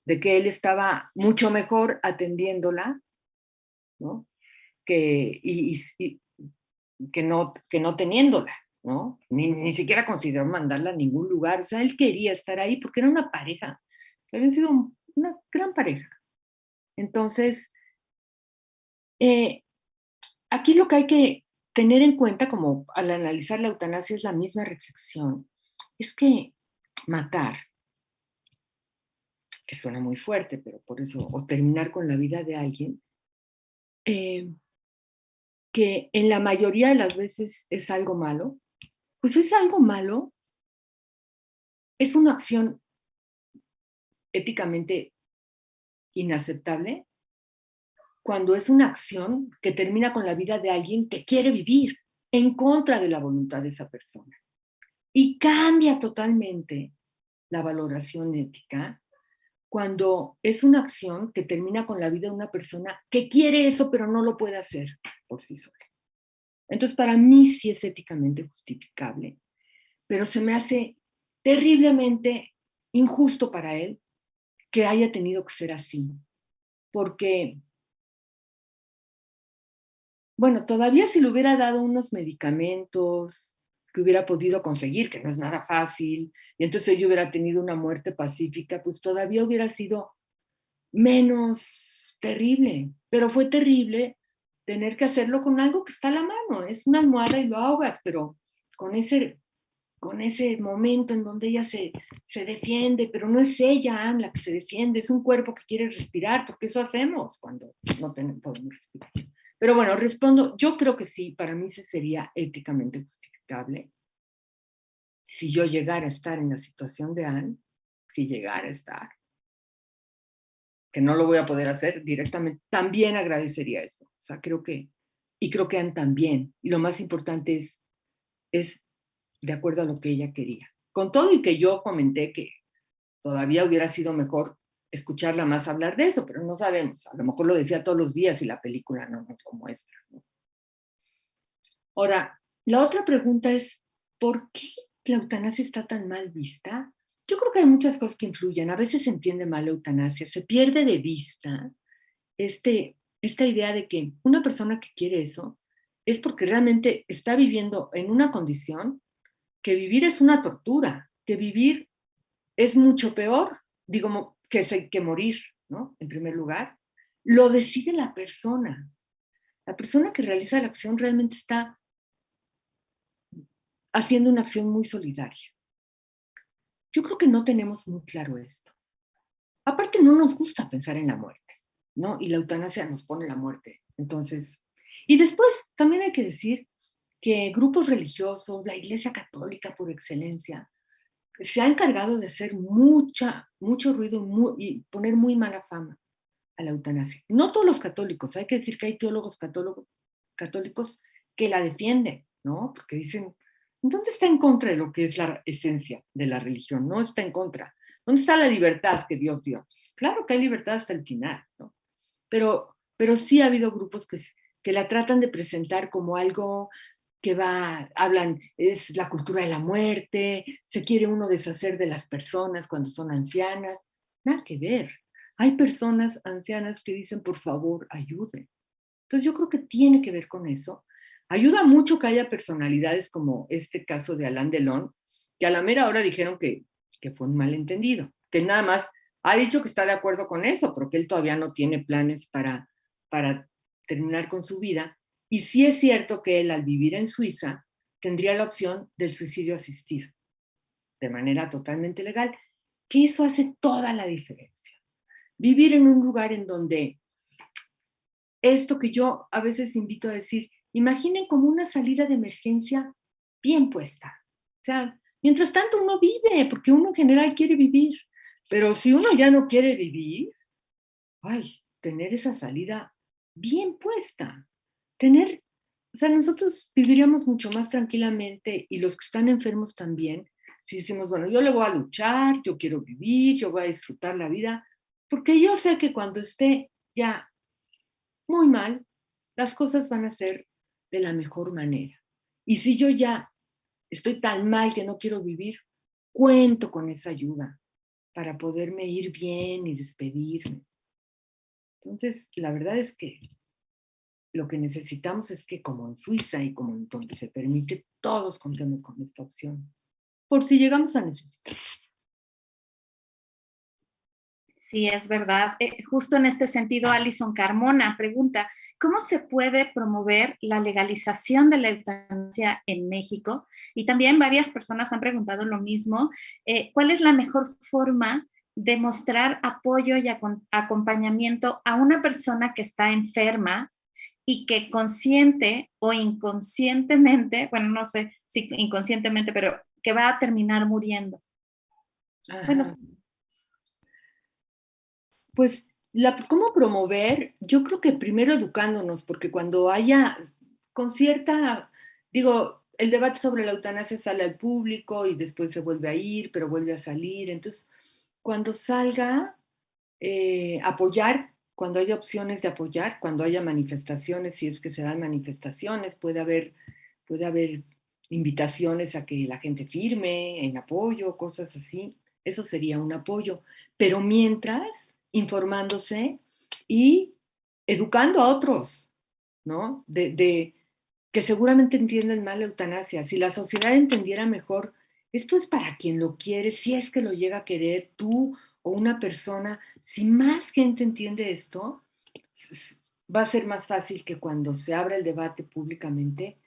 de que él estaba mucho mejor atendiéndola, ¿no? Y que no teniéndola, ¿no? Ni siquiera consideró mandarla a ningún lugar. O sea, él quería estar ahí porque era una pareja, que habían sido una gran pareja. Entonces, aquí lo que hay que tener en cuenta, como al analizar la eutanasia, es la misma reflexión. Es que matar, que suena muy fuerte, pero por eso, o terminar con la vida de alguien, eh, que en la mayoría de las veces es algo malo, pues es algo malo, es una acción éticamente inaceptable cuando es una acción que termina con la vida de alguien que quiere vivir en contra de la voluntad de esa persona. Y cambia totalmente la valoración ética cuando es una acción que termina con la vida de una persona que quiere eso, pero no lo puede hacer por sí sola. Entonces, para mí sí es éticamente justificable, pero se me hace terriblemente injusto para él que haya tenido que ser así, porque, bueno, todavía si le hubiera dado unos medicamentos que hubiera podido conseguir, que no es nada fácil, y entonces yo hubiera tenido una muerte pacífica, pues todavía hubiera sido menos terrible, pero fue terrible tener que hacerlo con algo que está a la mano, es una almohada y lo ahogas, pero con con ese momento en donde ella se defiende, pero no es ella, Anne, la que se defiende, es un cuerpo que quiere respirar, porque eso hacemos cuando no podemos respirar. Pero bueno, respondo, yo creo que sí, para mí se sería éticamente justificable si yo llegara a estar en la situación de Anne, si llegara a estar, que no lo voy a poder hacer directamente, también agradecería eso. O sea, creo que Anne también. Y lo más importante es de acuerdo a lo que ella quería. Con todo y que yo comenté que todavía hubiera sido mejor escucharla más hablar de eso, pero no sabemos. A lo mejor lo decía todos los días y la película no nos lo muestra, ¿no? Ahora, la otra pregunta es, ¿por qué la eutanasia está tan mal vista? Yo creo que hay muchas cosas que influyen. A veces se entiende mal la eutanasia, se pierde de vista esta idea de que una persona que quiere eso es porque realmente está viviendo en una condición que vivir es una tortura, que vivir es mucho peor, digo, que morir, ¿no? En primer lugar, lo decide la persona. La persona que realiza la acción realmente está haciendo una acción muy solidaria. Yo creo que no tenemos muy claro esto. Aparte, no nos gusta pensar en la muerte, ¿no? Y la eutanasia nos pone la muerte. Entonces, y después también hay que decir que grupos religiosos, la Iglesia Católica por excelencia, se ha encargado de hacer mucho ruido y poner muy mala fama a la eutanasia. No todos los católicos, hay que decir que hay teólogos católicos que la defienden, ¿no? Porque dicen, ¿dónde está en contra de lo que es la esencia de la religión? No está en contra. ¿Dónde está la libertad que Dios dio? Pues claro que hay libertad hasta el final, ¿no? Pero sí ha habido grupos que la tratan de presentar como algo que hablan, es la cultura de la muerte, se quiere uno deshacer de las personas cuando son ancianas. Nada que ver. Hay personas ancianas que dicen, por favor, ayuden. Entonces yo creo que tiene que ver con eso. Ayuda mucho que haya personalidades como este caso de Alain Delon, que a la mera hora dijeron que fue un malentendido, que nada más ha dicho que está de acuerdo con eso, pero que él todavía no tiene planes para terminar con su vida. Y sí es cierto que él, al vivir en Suiza, tendría la opción del suicidio asistido, de manera totalmente legal, que eso hace toda la diferencia. Vivir en un lugar en donde esto que yo a veces invito a decir, imaginen como una salida de emergencia bien puesta. O sea, mientras tanto uno vive, porque uno en general quiere vivir, pero si uno ya no quiere vivir, ay, tener esa salida bien puesta, tener, o sea, nosotros viviríamos mucho más tranquilamente y los que están enfermos también, si decimos, bueno, yo le voy a luchar, yo quiero vivir, yo voy a disfrutar la vida, porque yo sé que cuando esté ya muy mal, las cosas van a ser de la mejor manera. Y si yo ya estoy tan mal que no quiero vivir, cuento con esa ayuda para poderme ir bien y despedirme. Entonces, la verdad es que lo que necesitamos es que, como en Suiza y como en donde se permite, todos contemos con esta opción, por si llegamos a necesitar.
Sí, es verdad. Justo en este sentido, Alison Carmona pregunta, ¿cómo se puede promover la legalización de la eutanasia en México? Y también varias personas han preguntado lo mismo. ¿Cuál es la mejor forma de mostrar apoyo y acompañamiento a una persona que está enferma y que consciente o inconscientemente, bueno, no sé si inconscientemente, pero que va a terminar muriendo? Bueno,
Ajá. Pues, ¿cómo promover? Yo creo que primero educándonos, porque cuando haya con cierta, digo, el debate sobre la eutanasia sale al público y después se vuelve a ir, pero vuelve a salir. Entonces, cuando salga, apoyar, cuando haya opciones de apoyar, cuando haya manifestaciones, si es que se dan manifestaciones, puede haber invitaciones a que la gente firme en apoyo, cosas así. Eso sería un apoyo. Pero mientras, informándose y educando a otros, ¿no? Que seguramente entienden mal la eutanasia. Si la sociedad entendiera mejor, esto es para quien lo quiere, si es que lo llega a querer tú o una persona, si más gente entiende esto, va a ser más fácil que cuando se abra el debate públicamente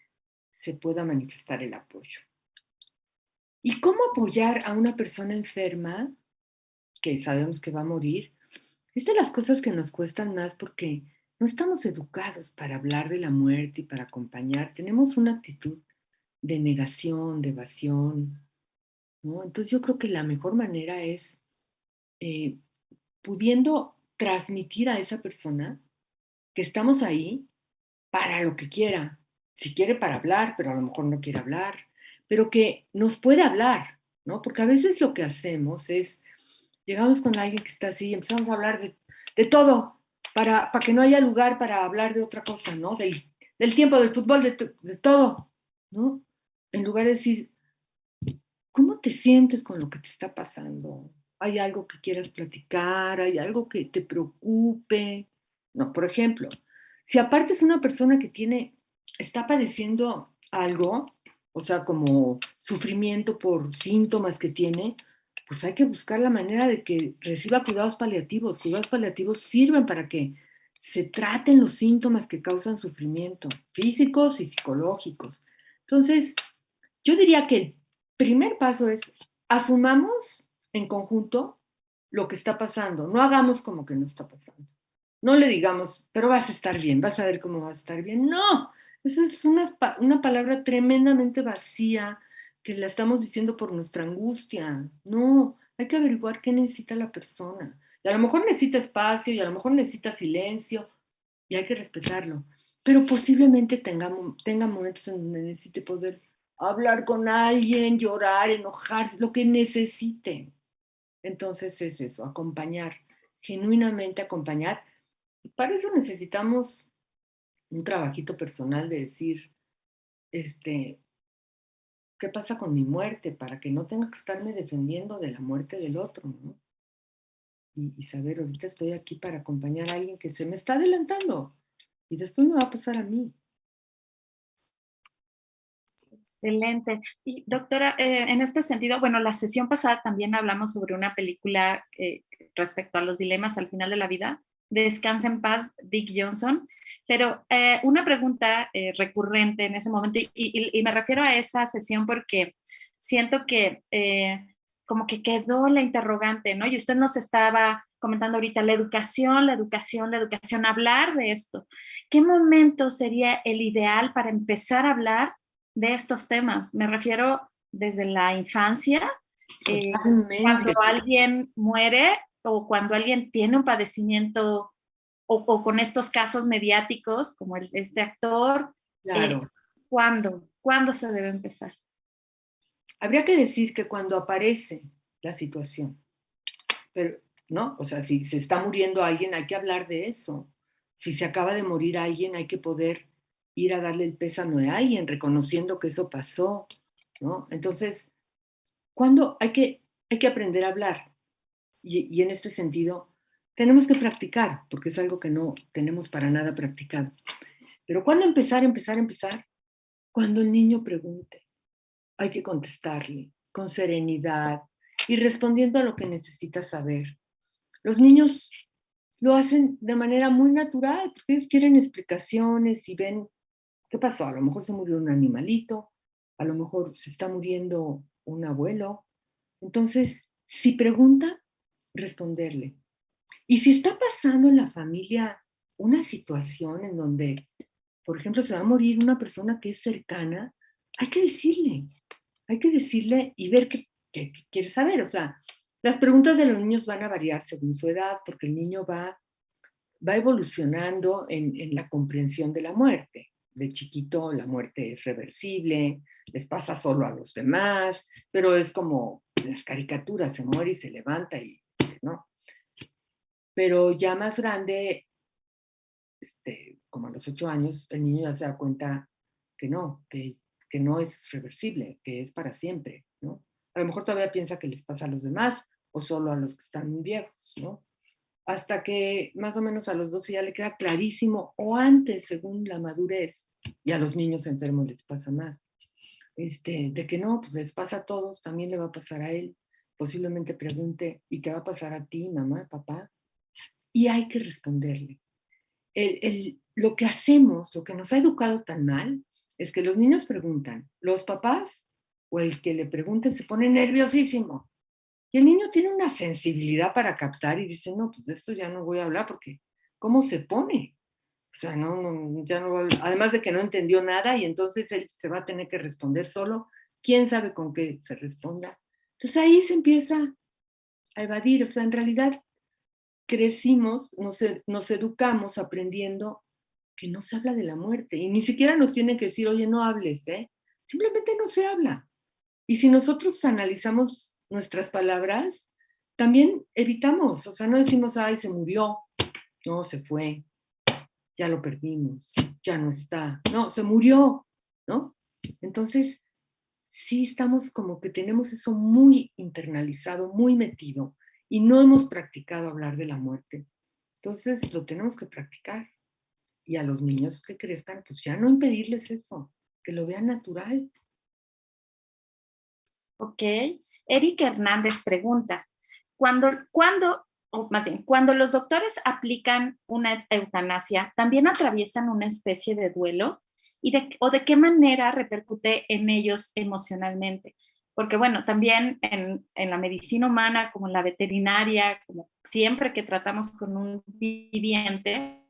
se pueda manifestar el apoyo. ¿Y cómo apoyar a una persona enferma que sabemos que va a morir? Es de las cosas que nos cuestan más porque no estamos educados para hablar de la muerte y para acompañar. Tenemos una actitud de negación, de evasión, ¿no? Entonces yo creo que la mejor manera es eh, pudiendo transmitir a esa persona que estamos ahí para lo que quiera. Si quiere para hablar, pero a lo mejor no quiere hablar, pero que nos puede hablar, ¿no? Porque a veces lo que hacemos es, llegamos con alguien que está así y empezamos a hablar de todo, para que no haya lugar para hablar de otra cosa, ¿no? Del tiempo, del fútbol, de todo, ¿no? En lugar de decir, ¿cómo te sientes con lo que te está pasando? ¿Hay algo que quieras platicar? ¿Hay algo que te preocupe? No, por ejemplo, si aparte es una persona que está padeciendo algo, o sea, como sufrimiento por síntomas que tiene, pues hay que buscar la manera de que reciba cuidados paliativos. Cuidados paliativos sirven para que se traten los síntomas que causan sufrimiento, físicos y psicológicos. Entonces, yo diría que el primer paso es asumamos en conjunto lo que está pasando, no hagamos como que no está pasando. No le digamos, pero vas a estar bien, vas a ver cómo vas a estar bien. No, eso es una palabra tremendamente vacía que la estamos diciendo por nuestra angustia. No, hay que averiguar qué necesita la persona. Y a lo mejor necesita espacio y a lo mejor necesita silencio y hay que respetarlo. Pero posiblemente tenga momentos en donde necesite poder hablar con alguien, llorar, enojarse, lo que necesite. Entonces es eso, acompañar, genuinamente acompañar. Y para eso necesitamos un trabajito personal de decir, este, ¿qué pasa con mi muerte? Para que no tenga que estarme defendiendo de la muerte del otro, ¿no? Y saber, ahorita estoy aquí para acompañar a alguien que se me está adelantando y después me va a pasar a mí.
Excelente. Y doctora, en este sentido, bueno, la sesión pasada también hablamos sobre una película respecto a los dilemas al final de la vida. Descansa en paz, Dick Johnson. Pero una pregunta recurrente en ese momento, y me refiero a esa sesión porque siento que como que quedó la interrogante, ¿no? Y usted nos estaba comentando ahorita la educación, hablar de esto. ¿Qué momento sería el ideal para empezar a hablar de estos temas? Me refiero desde la infancia, cuando
Totalmente,
alguien muere o cuando alguien tiene un padecimiento o con estos casos mediáticos como este actor, eh,
claro.
¿cuándo se debe empezar?
Habría que decir que cuando aparece la situación, pero, ¿no? O sea, si se está muriendo alguien, hay que hablar de eso. Si se acaba de morir alguien, hay que poder ir a darle el pésame a alguien, reconociendo que eso pasó, ¿no? Entonces, cuando hay que aprender a hablar. Y en este sentido, tenemos que practicar, porque es algo que no tenemos para nada practicado. Pero ¿cuándo empezar? Cuando el niño pregunte. Hay que contestarle con serenidad y respondiendo a lo que necesita saber. Los niños lo hacen de manera muy natural, porque ellos quieren explicaciones y ven qué pasó. A lo mejor se murió un animalito, a lo mejor se está muriendo un abuelo. Entonces, si pregunta, responderle. Y si está pasando en la familia una situación en donde, por ejemplo, se va a morir una persona que es cercana, hay que decirle, hay que decirle y ver qué quiere saber. O sea, las preguntas de los niños van a variar según su edad, porque el niño va evolucionando en la comprensión de la muerte. De chiquito la muerte es reversible, les pasa solo a los demás, pero es como las caricaturas, se muere y se levanta y, ¿no? Pero ya más grande, como a los 8 años, el niño ya se da cuenta que no, que no es reversible, que es para siempre, ¿no? A lo mejor todavía piensa que les pasa a los demás o solo a los que están muy viejos, ¿no? Hasta que más o menos a los 12 ya le queda clarísimo, o antes, según la madurez, y a los niños enfermos les pasa más, de que no, pues les pasa a todos, también le va a pasar a él. Posiblemente pregunte, ¿y qué va a pasar a ti, mamá, papá? Y hay que responderle. Lo que hacemos, lo que nos ha educado tan mal, es que los niños preguntan, los papás o el que le pregunten se pone nerviosísimo. Y el niño tiene una sensibilidad para captar y dice, no, pues de esto ya no voy a hablar porque ¿cómo se pone? O sea, ya no va a hablar. Además de que no entendió nada y entonces él se va a tener que responder solo. ¿Quién sabe con qué se responda? Entonces ahí se empieza a evadir. O sea, en realidad crecimos, nos educamos aprendiendo que no se habla de la muerte y ni siquiera nos tienen que decir, oye, no hables, ¿eh? Simplemente no se habla. Y si nosotros analizamos nuestras palabras, también evitamos, o sea, no decimos, ay, se murió, no, se fue, ya lo perdimos, ya no está, no, se murió, ¿no? Entonces, sí estamos como que tenemos eso muy internalizado, muy metido, y no hemos practicado hablar de la muerte. Entonces, lo tenemos que practicar. Y a los niños que crezcan, pues ya no impedirles eso, que lo vean natural.
Ok. Eric Hernández pregunta, o más bien, cuando los doctores aplican una eutanasia, ¿también atraviesan una especie de duelo? ¿O de qué manera repercute en ellos emocionalmente? Porque bueno, también en la medicina humana, como en la veterinaria, como siempre que tratamos con un viviente,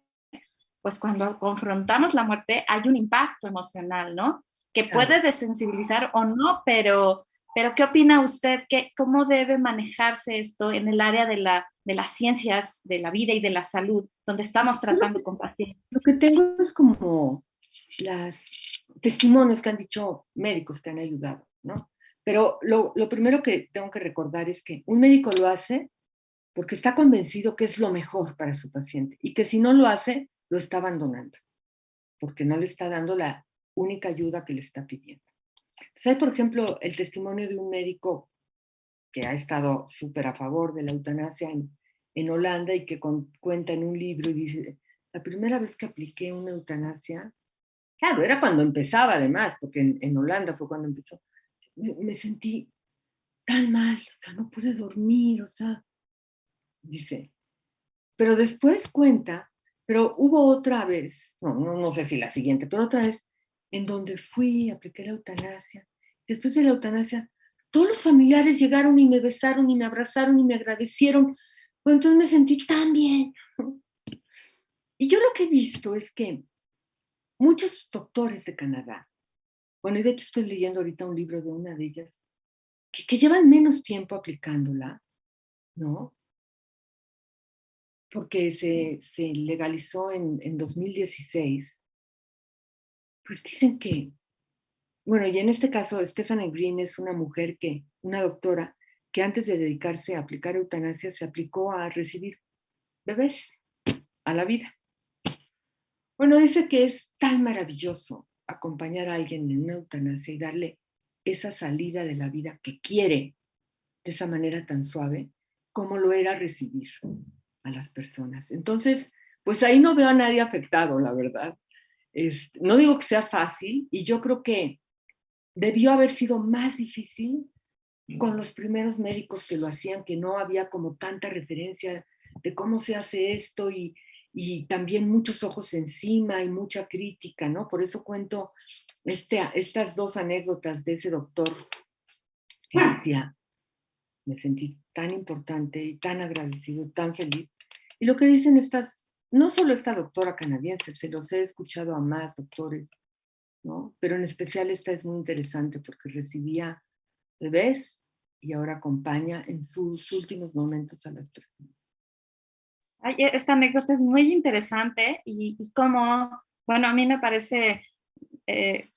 pues cuando confrontamos la muerte hay un impacto emocional, ¿no? Que
Claro.
puede desensibilizar o no, pero ¿qué opina usted? ¿Cómo debe manejarse esto en el área de las ciencias de la vida y de la salud, donde estamos tratando con pacientes?
Lo que tengo es como las testimonios que han dicho médicos que han ayudado, ¿no? Pero lo primero que tengo que recordar es que un médico lo hace porque está convencido que es lo mejor para su paciente y que si no lo hace, lo está abandonando, porque no le está dando la única ayuda que le está pidiendo. Entonces hay, por ejemplo, el testimonio de un médico que ha estado súper a favor de la eutanasia en Holanda y que cuenta en un libro y dice, la primera vez que apliqué una eutanasia, claro, era cuando empezaba además, porque en Holanda fue cuando empezó, me sentí tan mal, o sea, no pude dormir, o sea, dice, pero después cuenta, pero hubo otra vez, no sé si la siguiente, pero otra vez en donde fui, apliqué la eutanasia. Después de la eutanasia, todos los familiares llegaron y me besaron y me abrazaron y me agradecieron. Pues entonces me sentí tan bien. Y yo lo que he visto es que muchos doctores de Canadá, bueno, y de hecho estoy leyendo ahorita un libro de una de ellas, que llevan menos tiempo aplicándola, ¿no? Porque se legalizó en 2016, pues dicen que, bueno, y en este caso Stephanie Green es una mujer una doctora, que antes de dedicarse a aplicar eutanasia se aplicó a recibir bebés a la vida. Bueno, dice que es tan maravilloso acompañar a alguien en una eutanasia y darle esa salida de la vida que quiere de esa manera tan suave, como lo era recibir a las personas. Entonces, pues ahí no veo a nadie afectado, la verdad. No digo que sea fácil y yo creo que debió haber sido más difícil con los primeros médicos que lo hacían, que no había como tanta referencia de cómo se hace esto y también muchos ojos encima y mucha crítica, ¿no? Por eso cuento estas dos anécdotas de ese doctor que decía, me sentí tan importante y tan agradecido y tan feliz. Y lo que dicen no solo esta doctora canadiense, se los he escuchado a más doctores, ¿no? Pero en especial esta es muy interesante porque recibía bebés y ahora acompaña en sus últimos momentos a las personas.
Ay, esta anécdota es muy interesante y como, bueno, a mí me parece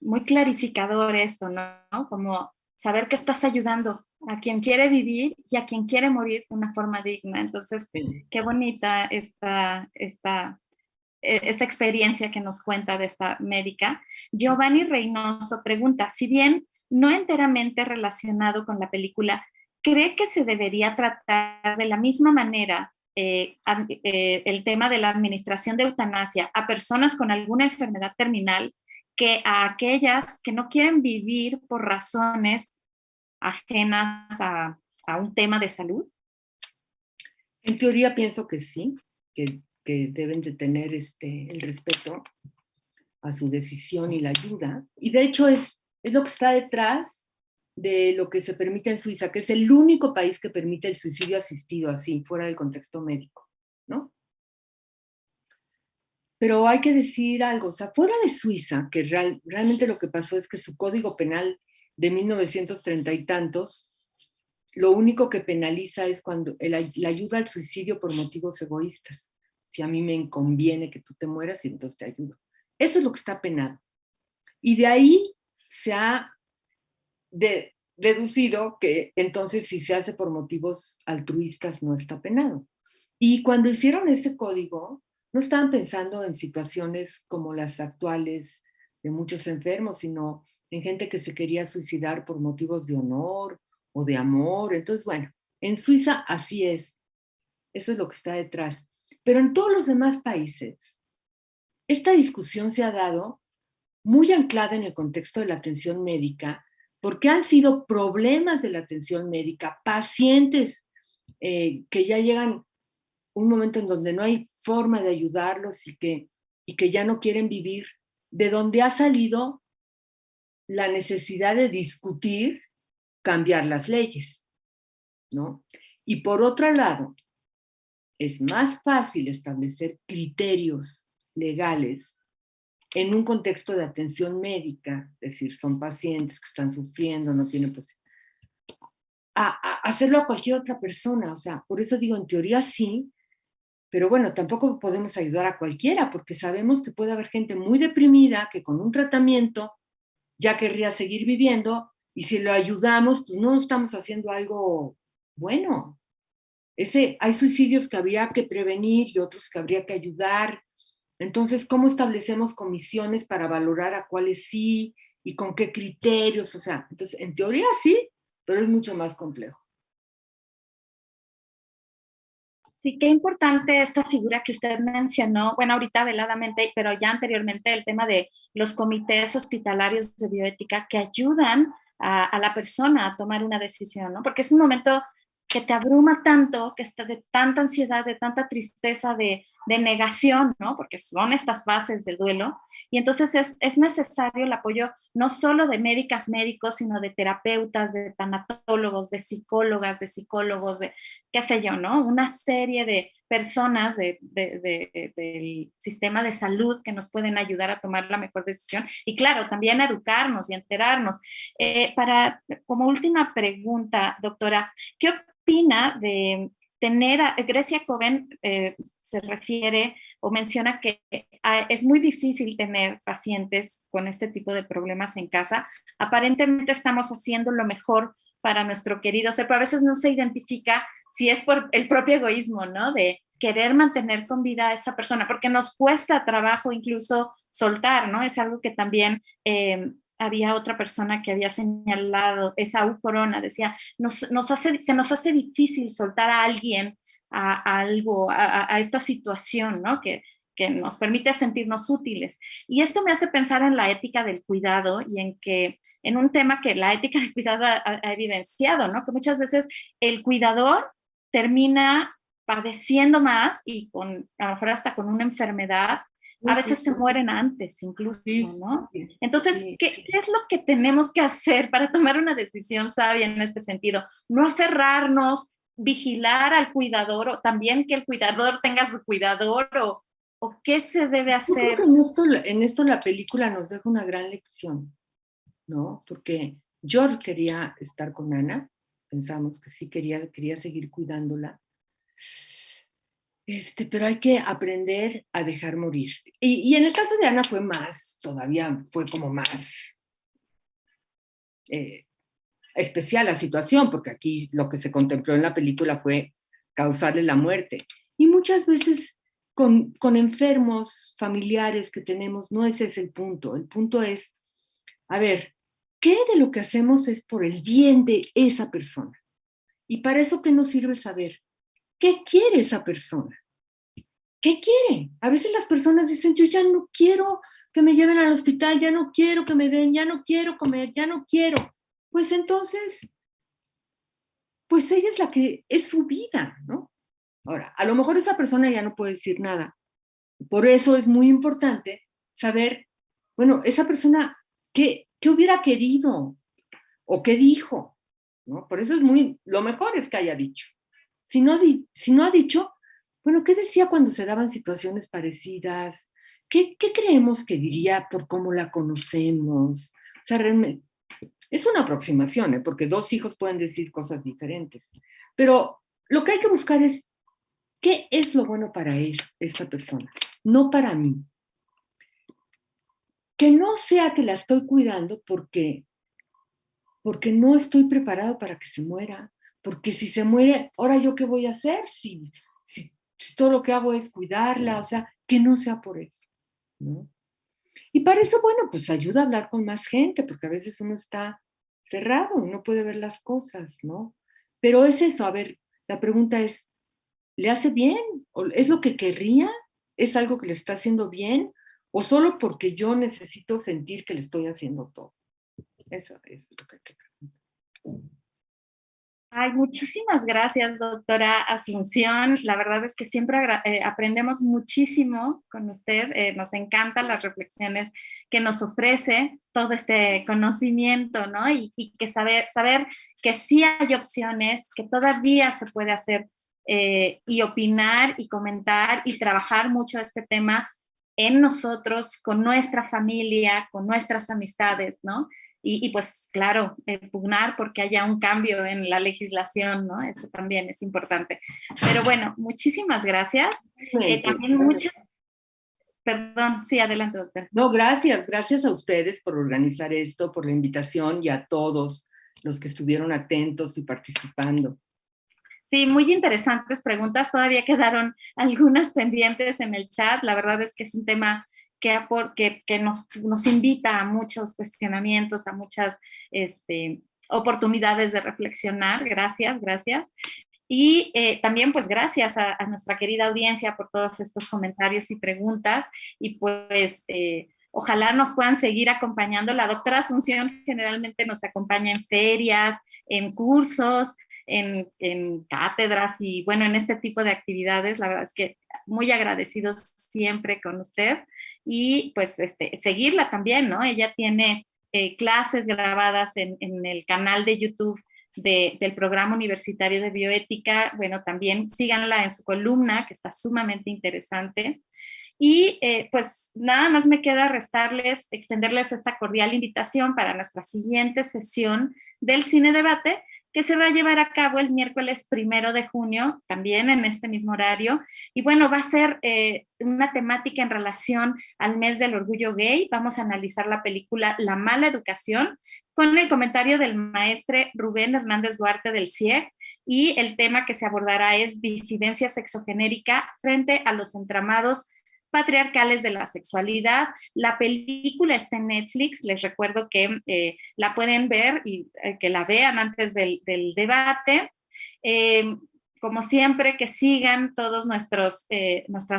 muy clarificador esto, ¿no? Como saber que estás ayudando a quien quiere vivir y a quien quiere morir de una forma digna. Entonces,
Sí.
qué bonita esta experiencia que nos cuenta de esta médica. Giovanni Reynoso pregunta, si bien no enteramente relacionado con la película, ¿cree que se debería tratar de la misma manera el tema de la administración de eutanasia a personas con alguna enfermedad terminal que a aquellas que no quieren vivir por razones ajenas a un tema de salud?
En teoría pienso que sí, que deben de tener el respeto a su decisión y la ayuda. Y de hecho es lo que está detrás de lo que se permite en Suiza, que es el único país que permite el suicidio asistido así, fuera del contexto médico, ¿no? Pero hay que decir algo, o sea, fuera de Suiza, que realmente lo que pasó es que su código penal de 1930 y tantos, lo único que penaliza es cuando la ayuda al suicidio por motivos egoístas. Si a mí me conviene que tú te mueras, y entonces te ayudo. Eso es lo que está penado. Y de ahí se ha deducido que entonces si se hace por motivos altruistas no está penado. Y cuando hicieron ese código, no estaban pensando en situaciones como las actuales de muchos enfermos, sino en gente que se quería suicidar por motivos de honor o de amor. Entonces, bueno, en Suiza así es. Eso es lo que está detrás. Pero en todos los demás países, esta discusión se ha dado muy anclada en el contexto de la atención médica, porque han sido problemas de la atención médica, pacientes que ya llegan un momento en donde no hay forma de ayudarlos y que ya no quieren vivir, de donde ha salido la necesidad de discutir cambiar las leyes, ¿no? Y por otro lado, es más fácil establecer criterios legales en un contexto de atención médica, es decir, son pacientes que están sufriendo, no tienen posibilidad, a hacerlo a cualquier otra persona. O sea, por eso digo, en teoría sí, pero bueno, tampoco podemos ayudar a cualquiera, porque sabemos que puede haber gente muy deprimida que con un tratamiento ya querría seguir viviendo, y si lo ayudamos, pues no estamos haciendo algo bueno. Hay suicidios que habría que prevenir y otros que habría que ayudar. Entonces, ¿cómo establecemos comisiones para valorar a cuáles sí y con qué criterios? O sea, entonces, en teoría sí, pero es mucho más complejo.
Sí, qué importante esta figura que usted mencionó, bueno, ahorita veladamente, pero ya anteriormente, el tema de los comités hospitalarios de bioética que ayudan a la persona a tomar una decisión, ¿no? Porque es un momento que te abruma tanto, que está de tanta ansiedad, de tanta tristeza, de negación, ¿no? Porque son estas fases del duelo. Y entonces es necesario el apoyo no solo de médicas, médicos, sino de terapeutas, de tanatólogos, de psicólogas, de psicólogos, de qué sé yo, ¿no? Una serie de personas del sistema de salud que nos pueden ayudar a tomar la mejor decisión. Y claro, también educarnos y enterarnos. Como última pregunta, doctora, ¿qué opina de tener a Grecia Coven se refiere o menciona que es muy difícil tener pacientes con este tipo de problemas en casa? Aparentemente estamos haciendo lo mejor para nuestro querido ser, pero a veces no se identifica si es por el propio egoísmo, ¿no? De querer mantener con vida a esa persona, porque nos cuesta trabajo incluso soltar, ¿no? Es algo que también había otra persona que había señalado, Esaú Corona, decía, se nos hace difícil soltar a alguien, a algo, a esta situación, ¿no? Que nos permite sentirnos útiles. Y esto me hace pensar en la ética del cuidado y en un tema que la ética del cuidado ha evidenciado, ¿no? Que muchas veces el cuidador termina padeciendo más y a lo mejor hasta con una enfermedad, a veces se mueren antes incluso, ¿no? Entonces, ¿qué es lo que tenemos que hacer para tomar una decisión sabia en este sentido? No aferrarnos, vigilar al cuidador, o también que el cuidador tenga su cuidador, o qué se debe hacer.
Yo creo que en esto la película nos deja una gran lección, ¿no? Porque George quería estar con Ana, pensamos que sí quería seguir cuidándola, pero hay que aprender a dejar morir. Y en el caso de Ana todavía fue como más especial la situación, porque aquí lo que se contempló en la película fue causarle la muerte. Y muchas veces con enfermos familiares que tenemos, no ese es el punto. El punto es, a ver, ¿qué de lo que hacemos es por el bien de esa persona? Y para eso, ¿qué nos sirve saber? ¿Qué quiere esa persona? ¿Qué quiere? A veces las personas dicen, yo ya no quiero que me lleven al hospital, ya no quiero que me den, ya no quiero comer, ya no quiero. Pues entonces, pues ella es la que es su vida, ¿no? Ahora, a lo mejor esa persona ya no puede decir nada. Por eso es muy importante saber, bueno, esa persona, ¿qué hubiera querido? o qué dijo, ¿no? Por eso lo mejor es que haya dicho. Si no ha dicho, bueno, ¿qué decía cuando se daban situaciones parecidas? ¿Qué creemos que diría por cómo la conocemos? O sea, realmente, es una aproximación, ¿eh? Porque dos hijos pueden decir cosas diferentes. Pero lo que hay que buscar es qué es lo bueno para esta persona, no para mí. Que no sea que la estoy cuidando porque no estoy preparado para que se muera. Porque si se muere, ¿ahora yo qué voy a hacer? Si todo lo que hago es cuidarla, o sea, que no sea por eso, ¿no? Y para eso, bueno, pues ayuda a hablar con más gente, porque a veces uno está cerrado y no puede ver las cosas, ¿no? Pero es eso, a ver, la pregunta es, ¿le hace bien? ¿O es lo que querría? ¿Es algo que le está haciendo bien? ¿O solo porque yo necesito sentir que le estoy haciendo todo? Eso es lo que hay que preguntar.
Ay, muchísimas gracias, doctora Asunción. La verdad es que siempre aprendemos muchísimo con usted. Nos encantan las reflexiones que nos ofrece, todo este conocimiento, ¿no? Y que saber que sí hay opciones, que todavía se puede hacer y opinar y comentar y trabajar mucho este tema en nosotros, con nuestra familia, con nuestras amistades, ¿no? Y pues claro, pugnar porque haya un cambio en la legislación, ¿no? Eso también es importante. Pero bueno, muchísimas gracias. También muchas, perdón, sí, adelante, doctor.
No, gracias a ustedes por organizar esto, por la invitación y a todos los que estuvieron atentos y participando.
Sí, muy interesantes preguntas. Todavía quedaron algunas pendientes en el chat. La verdad es que es un tema que nos invita a muchos cuestionamientos, a muchas oportunidades de reflexionar. Gracias, gracias. Y también, pues, gracias a nuestra querida audiencia por todos estos comentarios y preguntas. Y pues, ojalá nos puedan seguir acompañando. La doctora Asunción generalmente nos acompaña en ferias, en cursos, en cátedras y bueno, en este tipo de actividades. La verdad es que muy agradecidos siempre con usted y pues seguirla también, ¿no? Ella tiene clases grabadas en el canal de YouTube del programa universitario de bioética. Bueno, también síganla en su columna, que está sumamente interesante. Y pues nada más me queda extenderles esta cordial invitación para nuestra siguiente sesión del Cine Debate, que se va a llevar a cabo el miércoles 1 de junio, también en este mismo horario. Y bueno, va a ser una temática en relación al mes del orgullo gay. Vamos a analizar la película La mala educación con el comentario del maestre Rubén Hernández Duarte del CIEG, y el tema que se abordará es disidencia sexogenérica frente a los entramados patriarcales de la sexualidad. La película está en Netflix, les recuerdo que la pueden ver y que la vean antes del debate. Como siempre, que sigan todas nuestras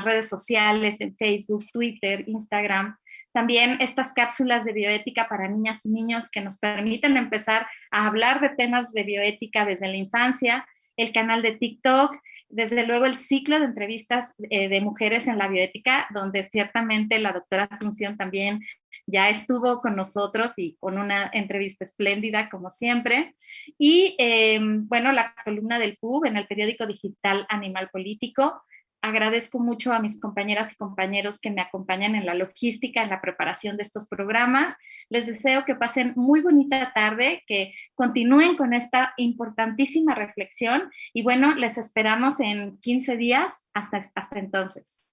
redes sociales en Facebook, Twitter, Instagram. También estas cápsulas de bioética para niñas y niños que nos permiten empezar a hablar de temas de bioética desde la infancia, el canal de TikTok, desde luego el ciclo de entrevistas de mujeres en la bioética, donde ciertamente la doctora Asunción también ya estuvo con nosotros y con una entrevista espléndida, como siempre. Y bueno, la columna del PUB en el periódico digital Animal Político. Agradezco mucho a mis compañeras y compañeros que me acompañan en la logística, en la preparación de estos programas. Les deseo que pasen muy bonita tarde, que continúen con esta importantísima reflexión y bueno, les esperamos en 15 días. Hasta entonces.